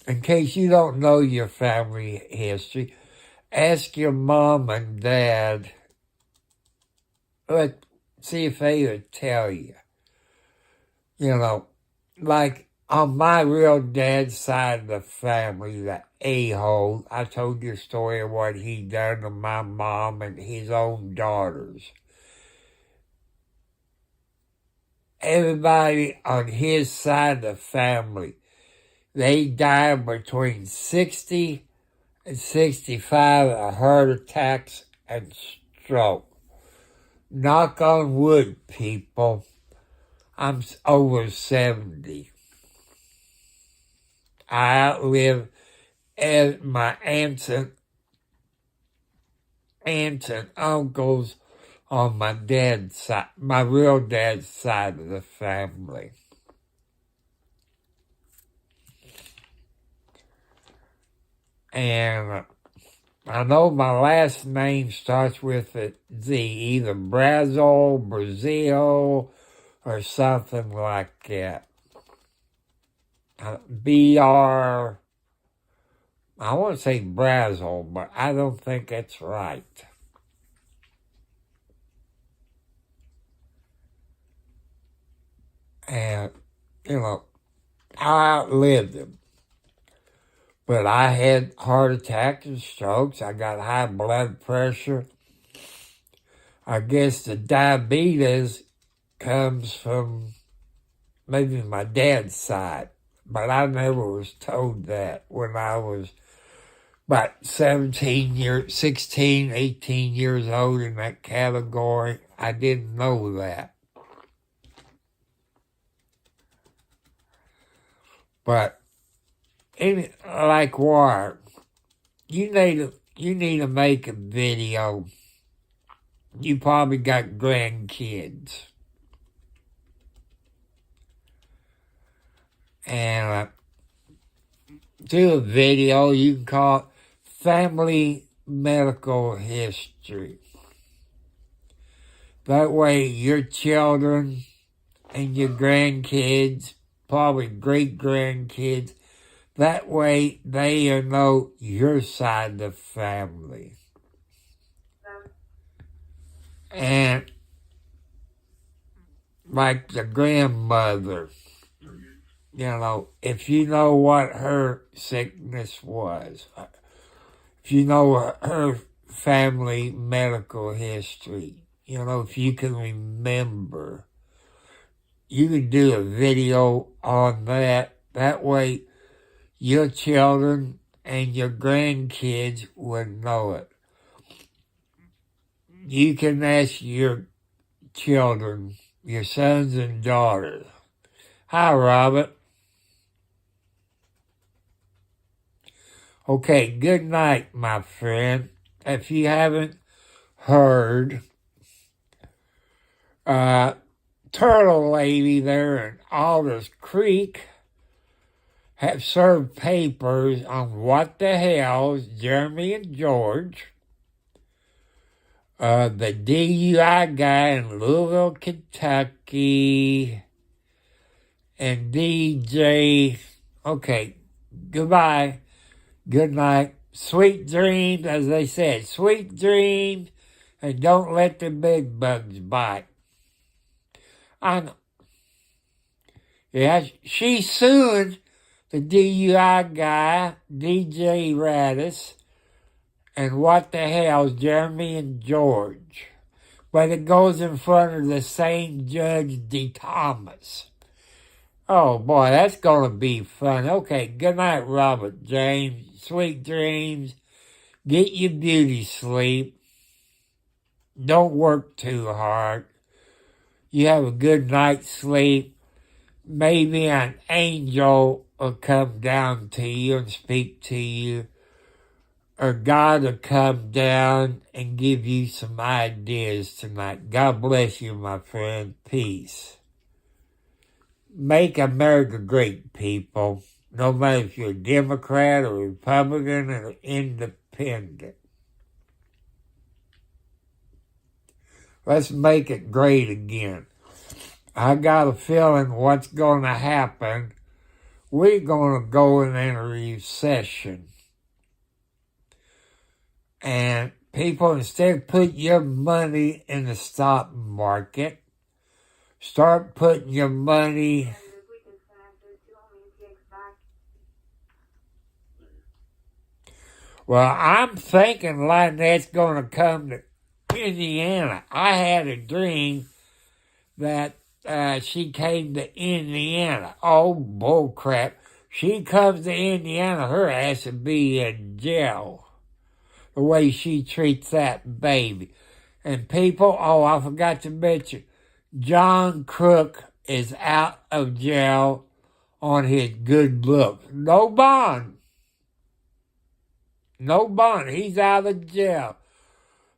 in case you don't know your family history, ask your mom and dad. See if they would tell you. You know, like on my real dad's side of the family, the a-hole, I told you a story of what he done to my mom and his own daughters. Everybody on his side of the family, they died between 60 and 65 of heart attacks and stroke. Knock on wood, people. I'm over 70. I outlive my aunts and uncles on my dad's side, my real dad's side of the family. And I know my last name starts with a Z, either Brazil, or something like that. BR, I want to say Brazil, but I don't think that's right. And, I outlived him. But I had heart attacks and strokes. I got high blood pressure. I guess the diabetes comes from maybe my dad's side. But I never was told that when I was about 16, 18 years old in that category. I didn't know that. But like what? You need to make a video. You probably got grandkids. And do a video, you can call it Family Medical History. That way your children and your grandkids, probably great-grandkids, that way they know your side of the family. And like the grandmother, if you know what her sickness was, if you know her family medical history, if you can remember, you can do a video on that. That way your children and your grandkids would know it. You can ask your children, your sons and daughters. Hi, Robert. Okay, good night, my friend. If you haven't heard, Turtle Lady there in Aldous Creek have served papers on what the hell's Jeremy and George, the DUI guy in Louisville, Kentucky, and DJ. Okay, goodbye, good night, sweet dreams, as they said, sweet dreams, and don't let the big bugs bite. I know. Yeah, she's suing the DUI guy, DJ Radis, and what the hell's Jeremy and George. But it goes in front of the same Judge D. Thomas. Oh boy, that's going to be fun. Okay, good night, Robert James. Sweet dreams. Get your beauty sleep. Don't work too hard. You have a good night's sleep. Maybe an angel will come down to you and speak to you. Or God will come down and give you some ideas tonight. God bless you, my friend. Peace. Make America great, people. No matter if you're a Democrat or Republican or Independent. Let's make it great again. I got a feeling what's going to happen. We're going to go in a recession. And people, instead of putting your money in the stock market, start putting your money... Well, I'm thinking Lynette's going to come to Indiana. I had a dream that she came to Indiana. Oh, bullcrap. She comes to Indiana, her ass would be in jail. The way she treats that baby. And people, I forgot to mention, John Crook is out of jail on his good looks. No bond. No bond. He's out of jail.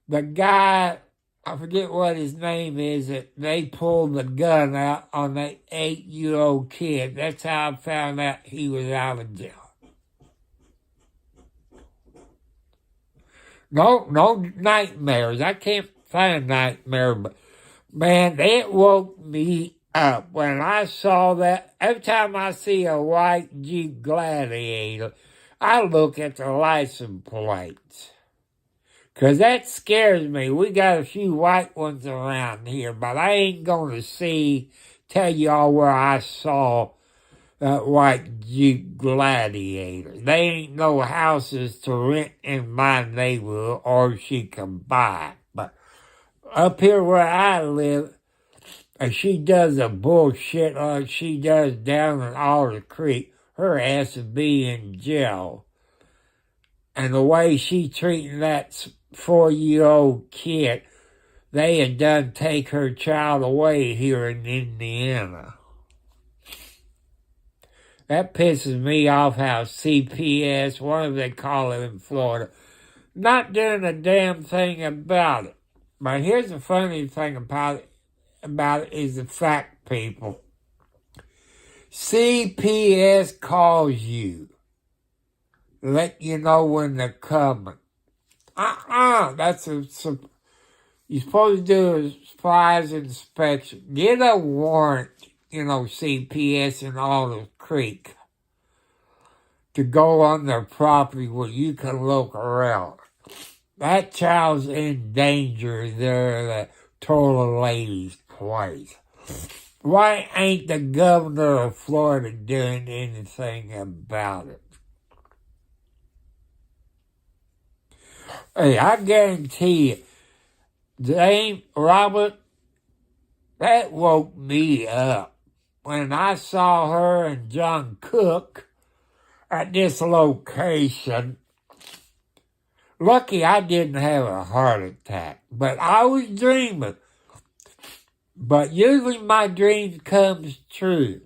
The guy, I forget what his name is, that they pulled the gun out on that 8-year-old kid. That's how I found out he was out of jail. No nightmares. I can't find nightmare, but man, it woke me up when I saw that. Every time I see a white Jeep Gladiator, I look at the license plates. 'Cause that scares me. We got a few white ones around here, but I ain't gonna tell y'all where I saw that white Jeep Gladiator. They ain't no houses to rent in my neighborhood or she can buy. But up here where I live, if she does a bullshit like she does down in Alder Creek, her ass would be in jail. And the way she treating that 4-year-old kid, they had done take her child away here in Indiana. That pisses me off how CPS, whatever they call it in Florida, not doing a damn thing about it. But here's the funny thing about it is the fact, people. CPS calls you, let you know when they're coming. That's you're supposed to do a surprise inspection. Get a warrant, CPS in Alder Creek to go on their property where you can look around. That child's in danger there that told a lady's place. Why ain't the governor of Florida doing anything about it? Hey, I guarantee you, Robert, that woke me up when I saw her and John Cook at this location. Lucky I didn't have a heart attack, but I was dreaming. But usually my dreams comes true.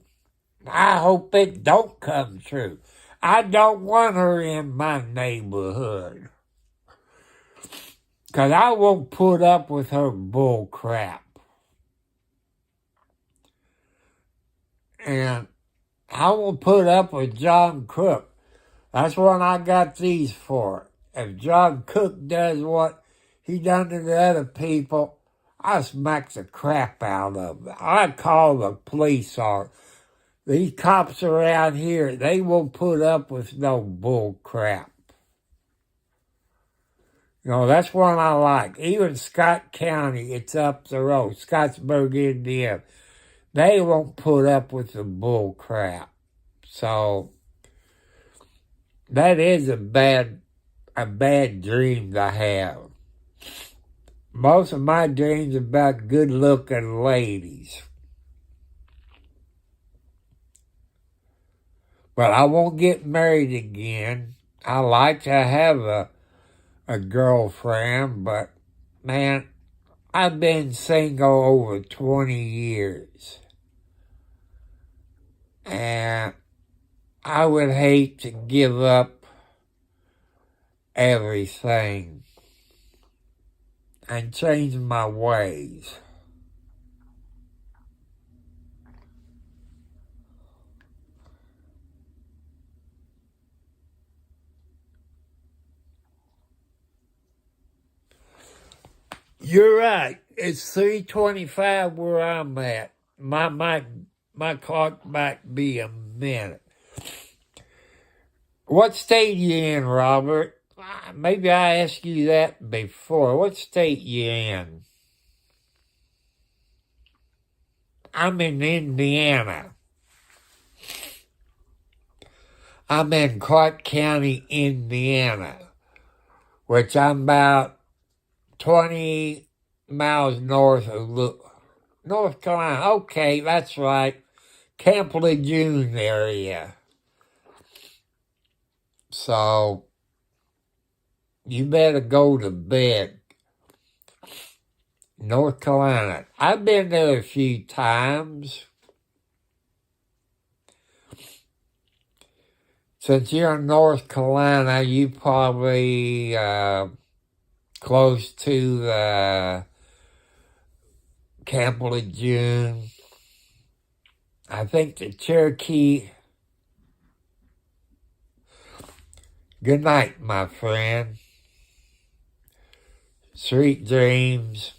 I hope it don't come true. I don't want her in my neighborhood. 'Cause I won't put up with her bull crap. And I won't put up with John Cook. That's what I got these for. If John Cook does what he done to the other people, I smack the crap out of them. I call the police on. These cops around here, they won't put up with no bull crap. That's one I like. Even Scott County, it's up the road, Scottsburg, Indiana. They won't put up with the bull crap. So, that is a bad dream to have. Most of my dreams are about good-looking ladies. But I won't get married again. I like to have a girlfriend, but man, I've been single over 20 years. And I would hate to give up everything and change my ways. You're right. It's 3:25 where I'm at. My clock might be a minute. What state you in, Robert? Maybe I asked you that before. What state you in? I'm in Indiana. I'm in Clark County, Indiana, which I'm about 20 miles north of North Carolina. Okay, that's right. Camp Lejeune area. So, you better go to bed. North Carolina. I've been there a few times. Since you're in North Carolina, you probably close to the Camp Lejeune. I think the Cherokee. Good night, my friend. Sweet dreams.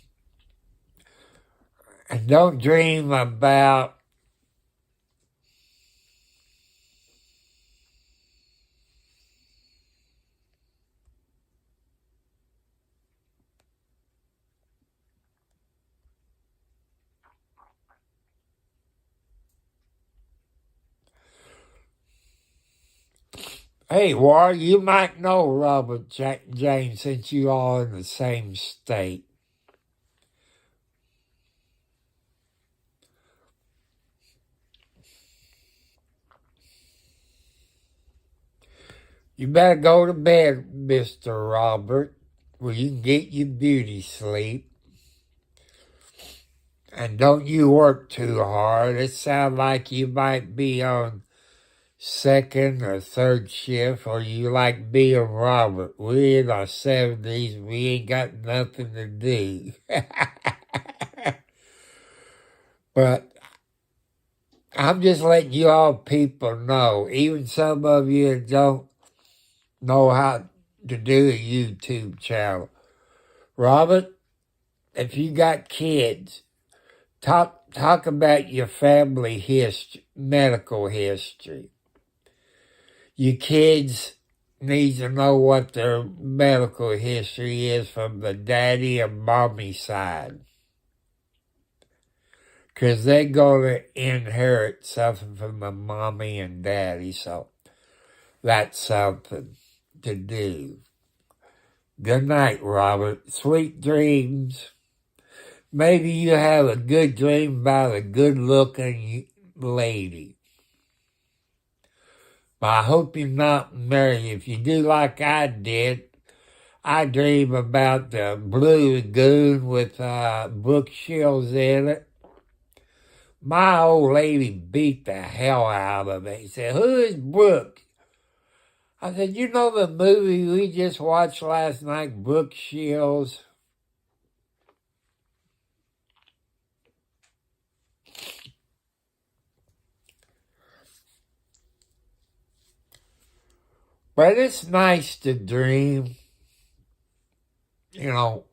And don't dream about hey, War, you might know Robert James since you all in the same state. You better go to bed, Mr. Robert, where you can get your beauty sleep. And don't you work too hard. It sounds like you might be on second or third shift, or you like being Robert. We in our 70s, we ain't got nothing to do. But I'm just letting you all people know, even some of you that don't know how to do a YouTube channel. Robert, if you got kids, talk about your family history, medical history. Your kids need to know what their medical history is from the daddy and mommy side. Because they're going to inherit something from the mommy and daddy, so that's something to do. Good night, Robert. Sweet dreams. Maybe you have a good dream about a good-looking lady. But I hope you're not married. If you do like I did, I dream about the Blue Lagoon with Brooke Shields in it. My old lady beat the hell out of me. She said, "Who is Brooke?" I said, "You know the movie we just watched last night, Brooke Shields?" But it's nice to dream. You know,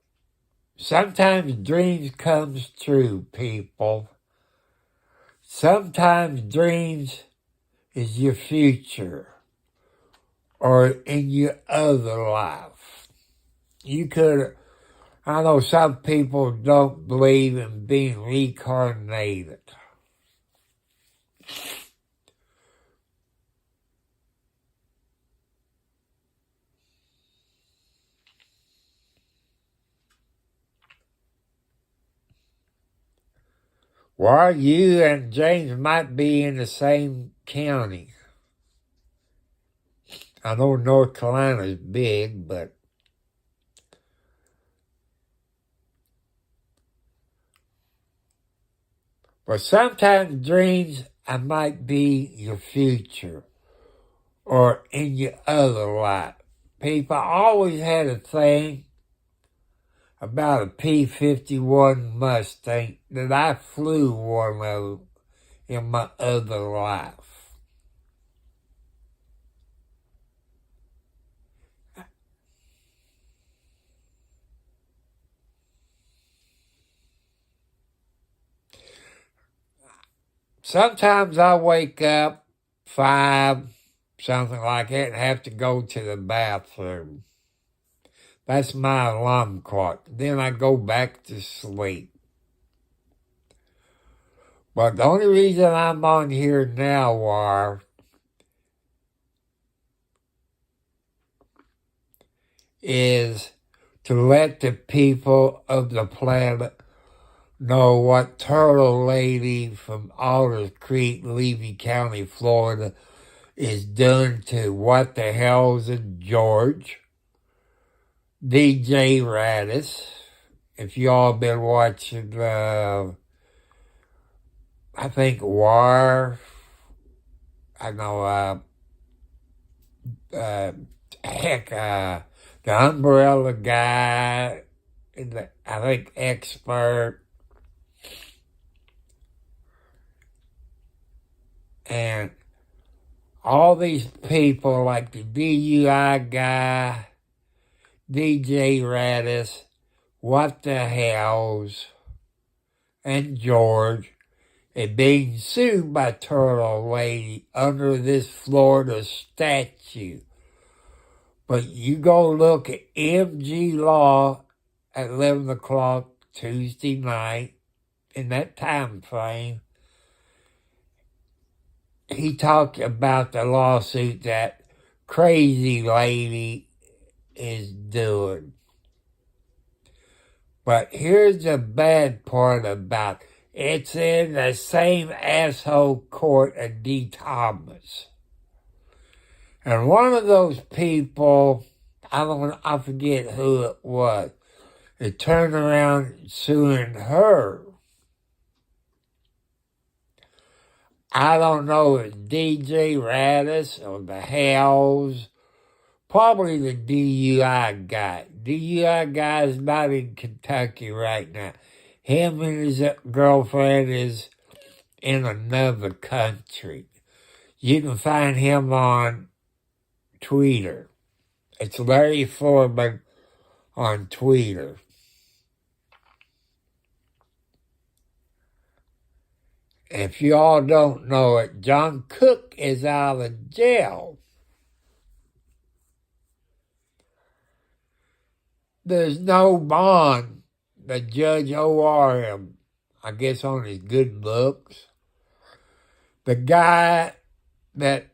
sometimes dreams comes true, people. Sometimes dreams is your future or in your other life. You could, I know some people don't believe in being reincarnated. Well, you and James might be in the same county. I know North Carolina's big, but sometimes dreams I might be your future or in your other life. People, I always had a thing about a P-51 Mustang that I flew one of in my other life. Sometimes I wake up 5, something like that, and have to go to the bathroom. That's my alarm clock. Then I go back to sleep. But the only reason I'm on here now is to let the people of the planet know what Turtle Lady from Alders Creek, Levy County, Florida, is doing to What the Hell's a George, DJ Radis. If y'all been watching, I think War, I know, the Umbrella Guy, I think Expert, and all these people like the DUI guy, DJ Radis, What the Hells and George and being sued by Turtle Lady under this Florida statute. But you go look at MG Law at 11 o'clock Tuesday night, in that time frame, he talked about the lawsuit that Crazy Lady is doing. But here's the bad part about it. It's in the same asshole court as D. Thomas. And one of those people, I forget who it was, it turned around suing her. I don't know if DJ Radis or the Hells, probably the DUI guy. DUI guy is not in Kentucky right now. Him and his girlfriend is in another country. You can find him on Twitter. It's Larry Foreman on Twitter. If you all don't know it, John Cook is out of jail. There's no bond. The judge OR him, I guess, on his good looks. The guy that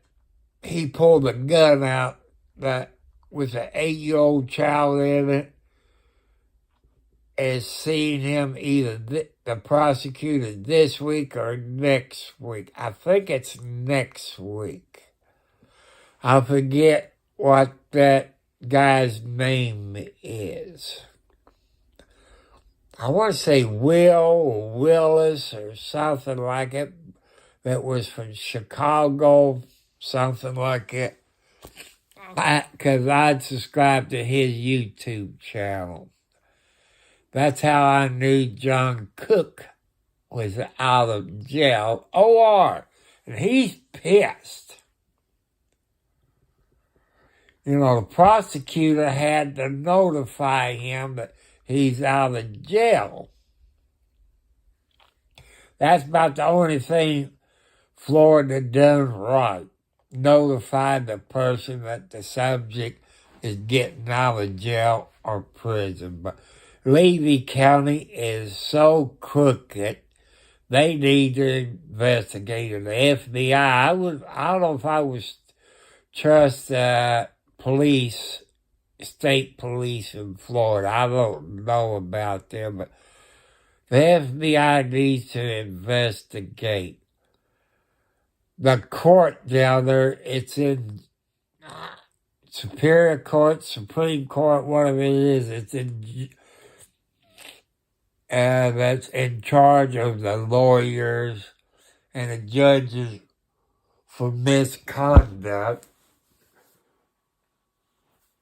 he pulled a gun out that with an 8-year-old child in it is seeing him either the prosecutor this week or next week. I think it's next week. I forget what that guy's name is. I want to say Will or Willis or something like it, that was from Chicago, something like it. Because I'd subscribed to his YouTube channel. That's how I knew John Cook was out of jail. OR. And he's pissed. You know, the prosecutor had to notify him that he's out of jail. That's about the only thing Florida done right. Notified the person that the subject is getting out of jail or prison. But Levy County is so crooked, they need to investigate it. The FBI, I don't know if I would trust police, state police in Florida. I don't know about them, but the FBI needs to investigate. The court down there, it's in Superior Court, Supreme Court, whatever it is, it's in, that's in charge of the lawyers and the judges for misconduct.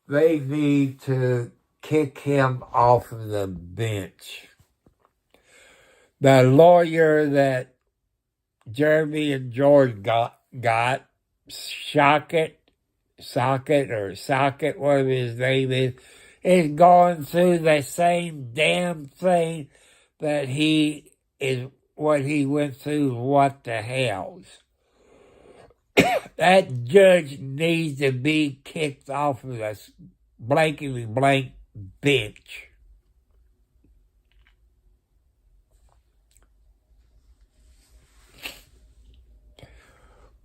They need to kick him off of the bench. The lawyer that Jeremy and George got Socket, whatever his name is going through the same damn thing that what he went through. What the Hells? That judge needs to be kicked off of the blankety blank bench.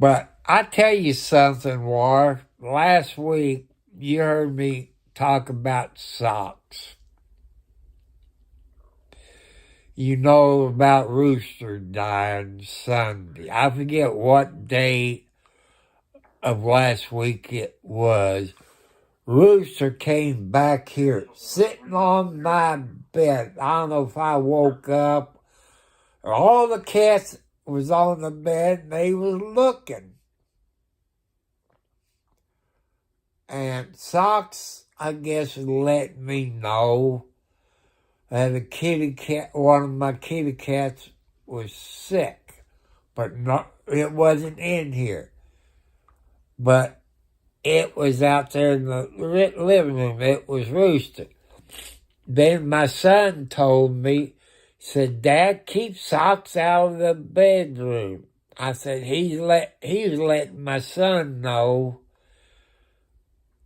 But I tell you something, War. Last week, you heard me talk about socks. You know about Rooster dying Sunday. I forget what day of last week it was. Rooster came back here, sitting on my bed. I don't know if I woke up. All the cats was on the bed and they was looking. And Socks, I guess, let me know that one of my kitty cats was sick, but it wasn't in here. But it was out there in the living room. It was Rooster. then my son told me, said, Dad, keep socks out of the bedroom. I said, he's letting my son know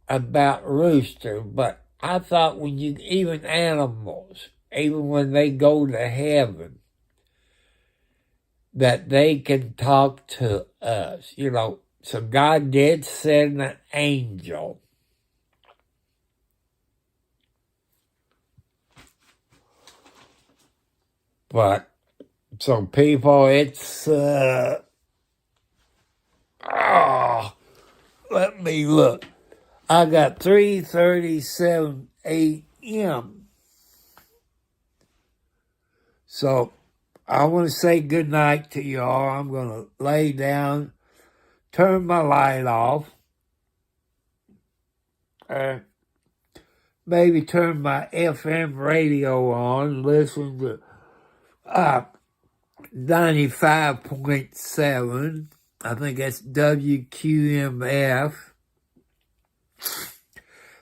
about Rooster, but I thought even animals, even when they go to heaven, that they can talk to us, So God did send an angel. But, so people, it's, let me look. I got 3:37 a.m. So I want to say good night to y'all. I'm going to lay down, turn my light off, maybe turn my FM radio on, listen to 95.7. I think that's WQMF.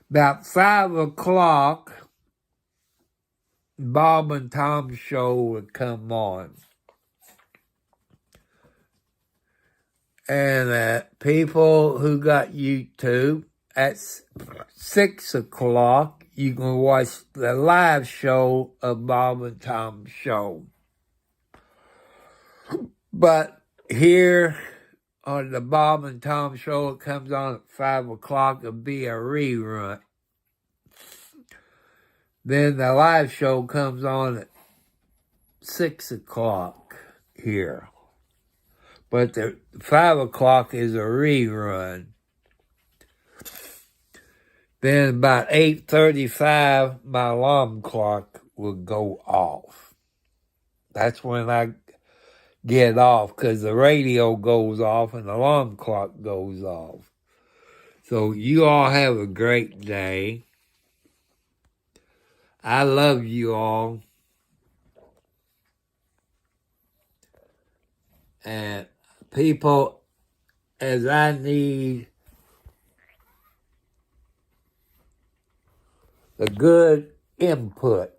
About 5 o'clock, Bob and Tom show would come on. And people who got YouTube, at 6 o'clock, you can watch the live show of Bob and Tom show. But here on the Bob and Tom show, it comes on at 5 o'clock. It'll be a rerun. Then the live show comes on at 6 o'clock here. But the 5 o'clock is a rerun. Then about 8:35, my alarm clock will go off. That's when I get off, because the radio goes off and the alarm clock goes off. So you all have a great day. I love you all. And people, as I need a good input,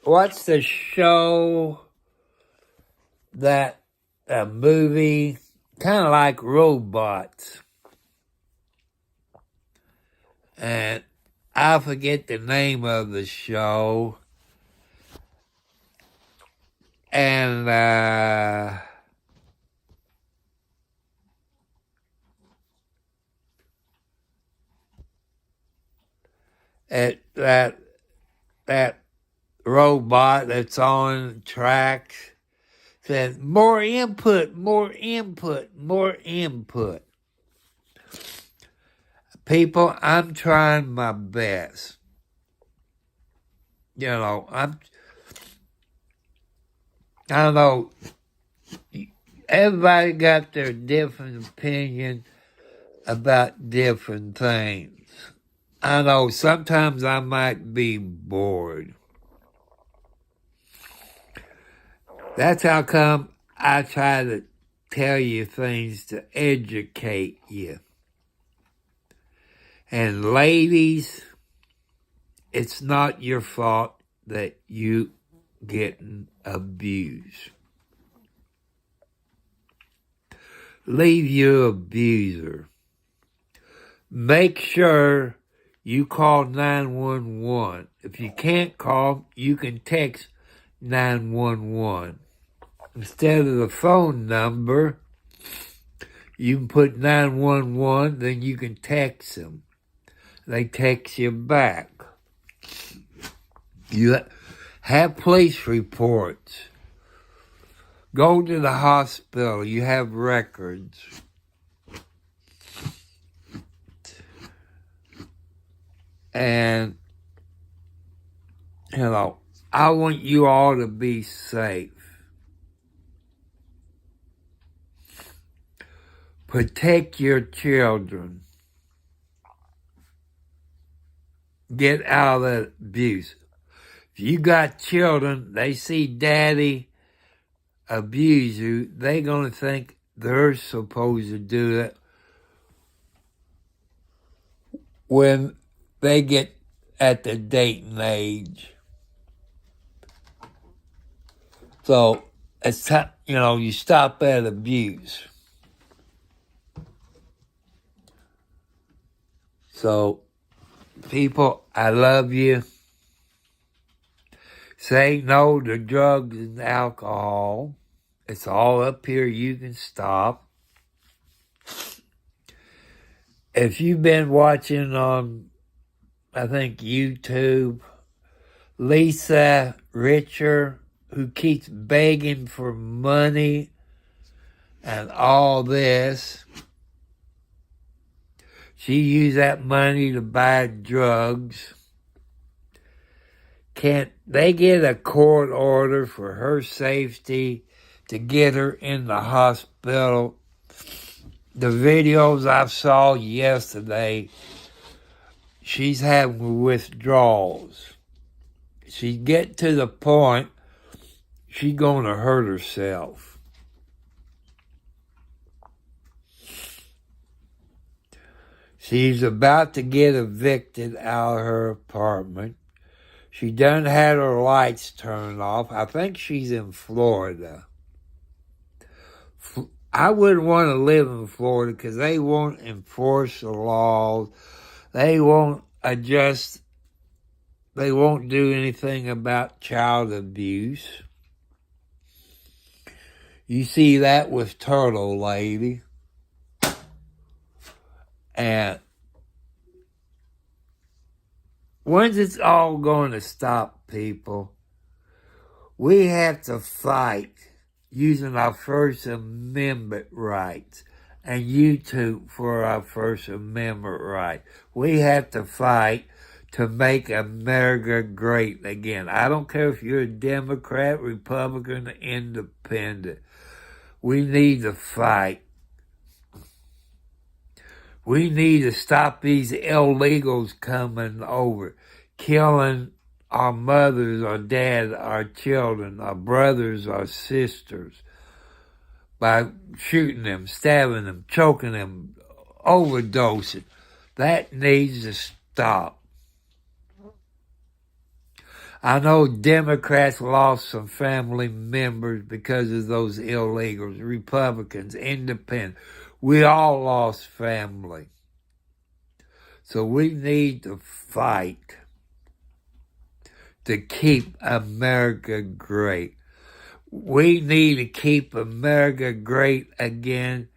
what's the show, that a movie, kind of like Robots, and I forget the name of the show, and that robot that's on tracks says, more input, more input, more input. People, I'm trying my best. I don't know, everybody got their different opinion about different things. I know sometimes I might be bored. That's how come I try to tell you things to educate you. And ladies, it's not your fault that you getting abused. Leave your abuser. Make sure you call 911. If you can't call, you can text 911. Instead of the phone number, you can put 911, then you can text them. They text you back. You have police reports. Go to the hospital. You have records. And, I want you all to be safe. Protect your children. Get out of that abuse. If you got children, they see daddy abuse you, they're going to think they're supposed to do that when they get at the dating age. So it's time, you stop that abuse. So, people, I love you. Say no to drugs and alcohol. It's all up here. You can stop. If you've been watching on, I think, YouTube, Lisa Richer, who keeps begging for money and all this, she used that money to buy drugs. Can't they get a court order for her safety to get her in the hospital? The videos I saw yesterday, she's having withdrawals. She get to the point she's going to hurt herself. She's about to get evicted out of her apartment. She done had her lights turned off. I think she's in Florida. I wouldn't want to live in Florida because they won't enforce the laws. They won't adjust. They won't do anything about child abuse. You see that with Turtle Lady. And when's it's all going to stop, people? We have to fight using our First Amendment rights and YouTube for our First Amendment rights. We have to fight to make America great again. I don't care if you're a Democrat, Republican, Independent. We need to fight. We need to stop these illegals coming over, killing our mothers, our dads, our children, our brothers, our sisters, by shooting them, stabbing them, choking them, overdosing. That needs to stop. I know Democrats lost some family members because of those illegals, Republicans, Independent. We all lost family. So we need to fight to keep America great. We need to keep America great again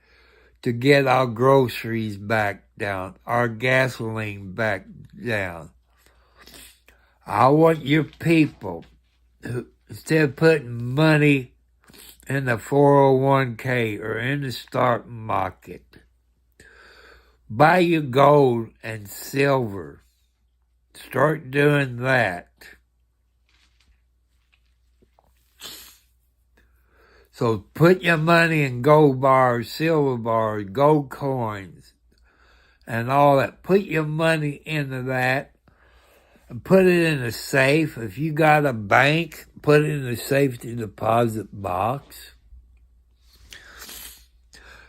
to get our groceries back down, our gasoline back down. I want your people, instead of putting money in the 401k or in the stock market, buy your gold and silver. Start doing that. So put your money in gold bars, silver bars, gold coins, and all that. Put your money into that and put it in a safe. If you got a bank, put it in a safety deposit box.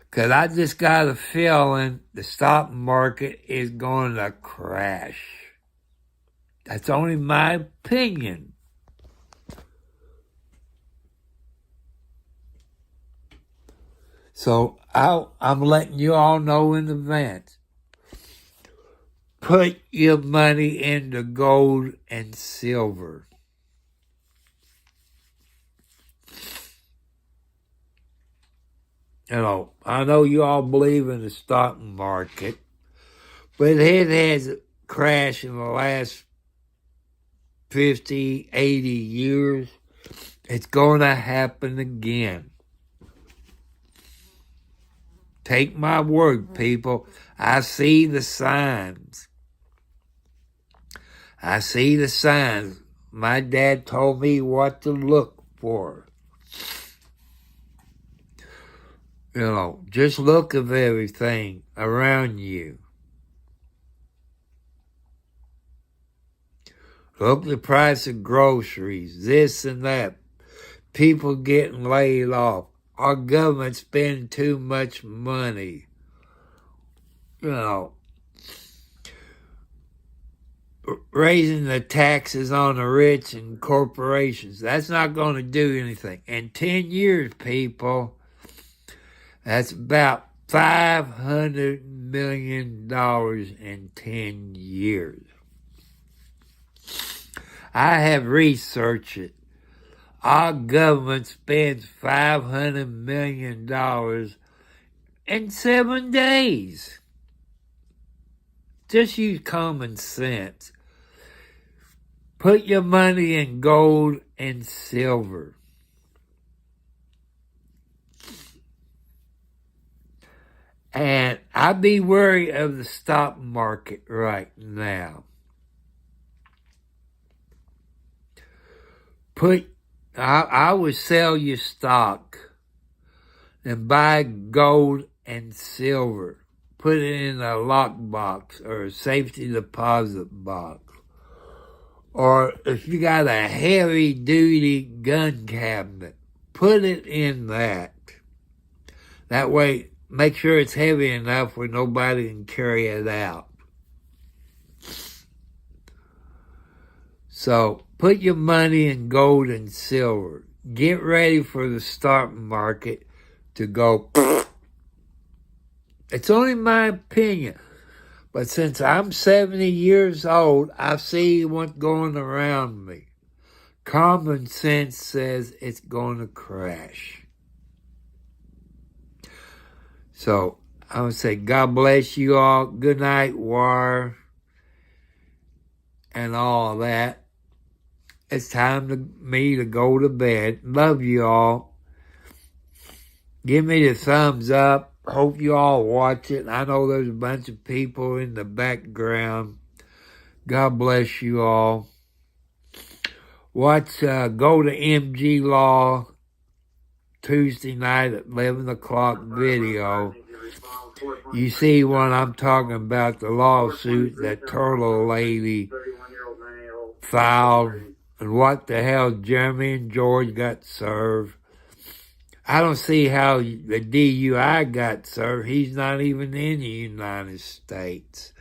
Because I just got a feeling the stock market is going to crash. That's only my opinion. So I'm letting you all know in advance. Put your money into gold and silver. I know you all believe in the stock market, but it has crashed in the last 50, 80 years. It's going to happen again. Take my word, people. I see the signs. I see the signs. My dad told me what to look for. Just look at everything around you. Look at the price of groceries, this and that. People getting laid off. Our government spending too much money. raising the taxes on the rich and corporations. That's not going to do anything. In 10 years, people, that's about $500 million in 10 years. I have researched it. Our government spends $500 million in 7 days. Just use common sense. Put your money in gold and silver. And I'd be wary of the stock market right now. I would sell your stock and buy gold and silver. Put it in a lockbox or a safety deposit box. Or if you got a heavy-duty gun cabinet, put it in that. That way, make sure it's heavy enough where nobody can carry it out. So, put your money in gold and silver. Get ready for the stock market to go. It's only my opinion. But since I'm 70 years old, I see what's going around me. Common sense says it's going to crash. So, I would say God bless you all. Good night, War, and all that. It's time for me to go to bed. Love you all. Give me the thumbs up. Hope you all watch it. I know there's a bunch of people in the background. God bless you all. Go to MG Law Tuesday night at 11 o'clock video. You see when I'm talking about the lawsuit that Turtle Lady filed and what the hell Jeremy and George got served. I don't see how the DUI got served. He's not even in the United States.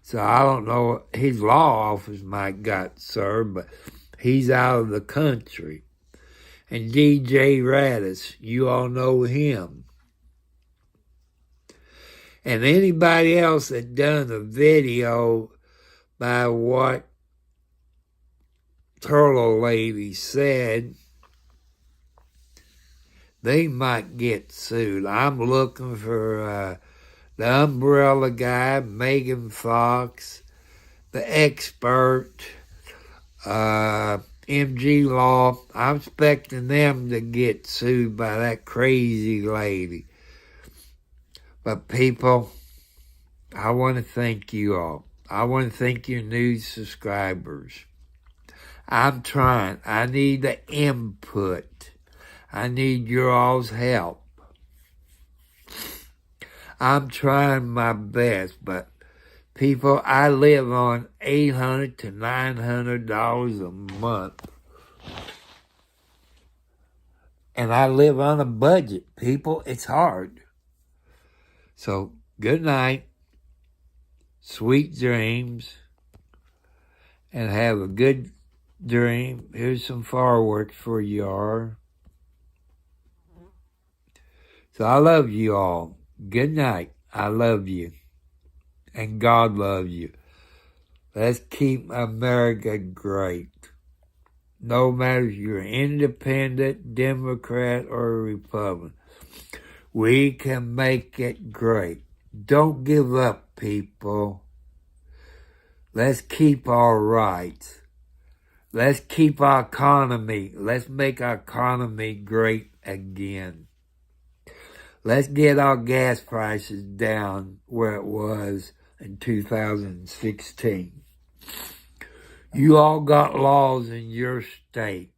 So I don't know. His law office might got served, but he's out of the country. And DJ Radis, you all know him. And anybody else that done a video by what Turtle Lady said, they might get sued. I'm looking for the Umbrella Guy, Megan Fox, the Expert, MG Law. I'm expecting them to get sued by that crazy lady. But people, I want to thank you all. I want to thank your new subscribers. I'm trying. I need the input. I need your all's help. I'm trying my best, but people, I live on $800 to $900 a month. And I live on a budget, people. It's hard. So, good night. Sweet dreams. And have a good dream. Here's some fireworks for you. So I love you all. Good night. I love you. And God loves you. Let's keep America great. No matter if you're independent, Democrat, or Republican. We can make it great. Don't give up, people. Let's keep our rights. Let's keep our economy. Let's make our economy great again. Let's get our gas prices down where it was in 2016. You all got laws in your state,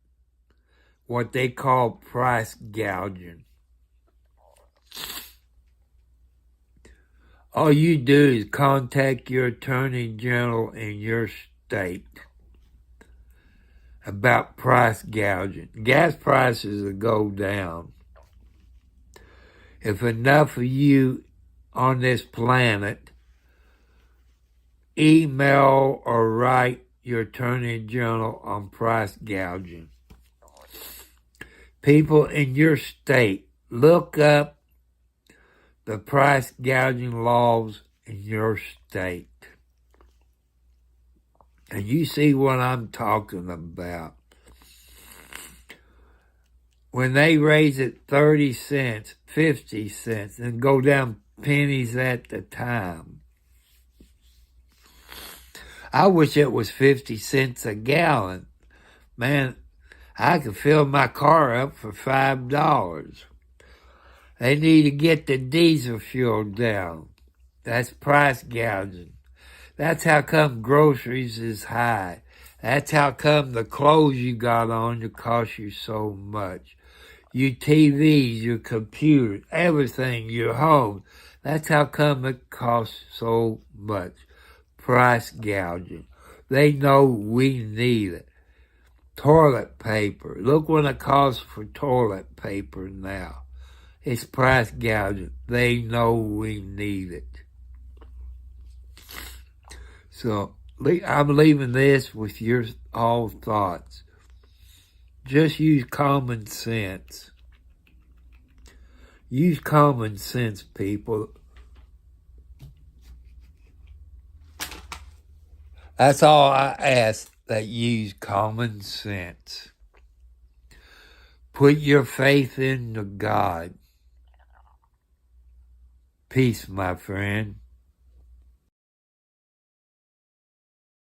what they call price gouging. All you do is contact your attorney general in your state about price gouging. Gas prices will go down. If enough of you on this planet email or write your attorney general on price gouging. People in your state, look up the price gouging laws in your state. And you see what I'm talking about. When they raise it 30 cents, 50 cents, and go down pennies at the time. I wish it was 50 cents a gallon. Man, I could fill my car up for $5. They need to get the diesel fuel down. That's price gouging. That's how come groceries is high. That's how come the clothes you got on cost you so much. Your TVs, your computers, everything, your home. That's how come it costs so much. Price gouging. They know we need it. Toilet paper. Look what it costs for toilet paper now. It's price gouging. They know we need it. So I'm leaving this with your all thoughts. Just use common sense. Use common sense, people. That's all I ask, that use common sense. Put your faith in God. Peace, my friend.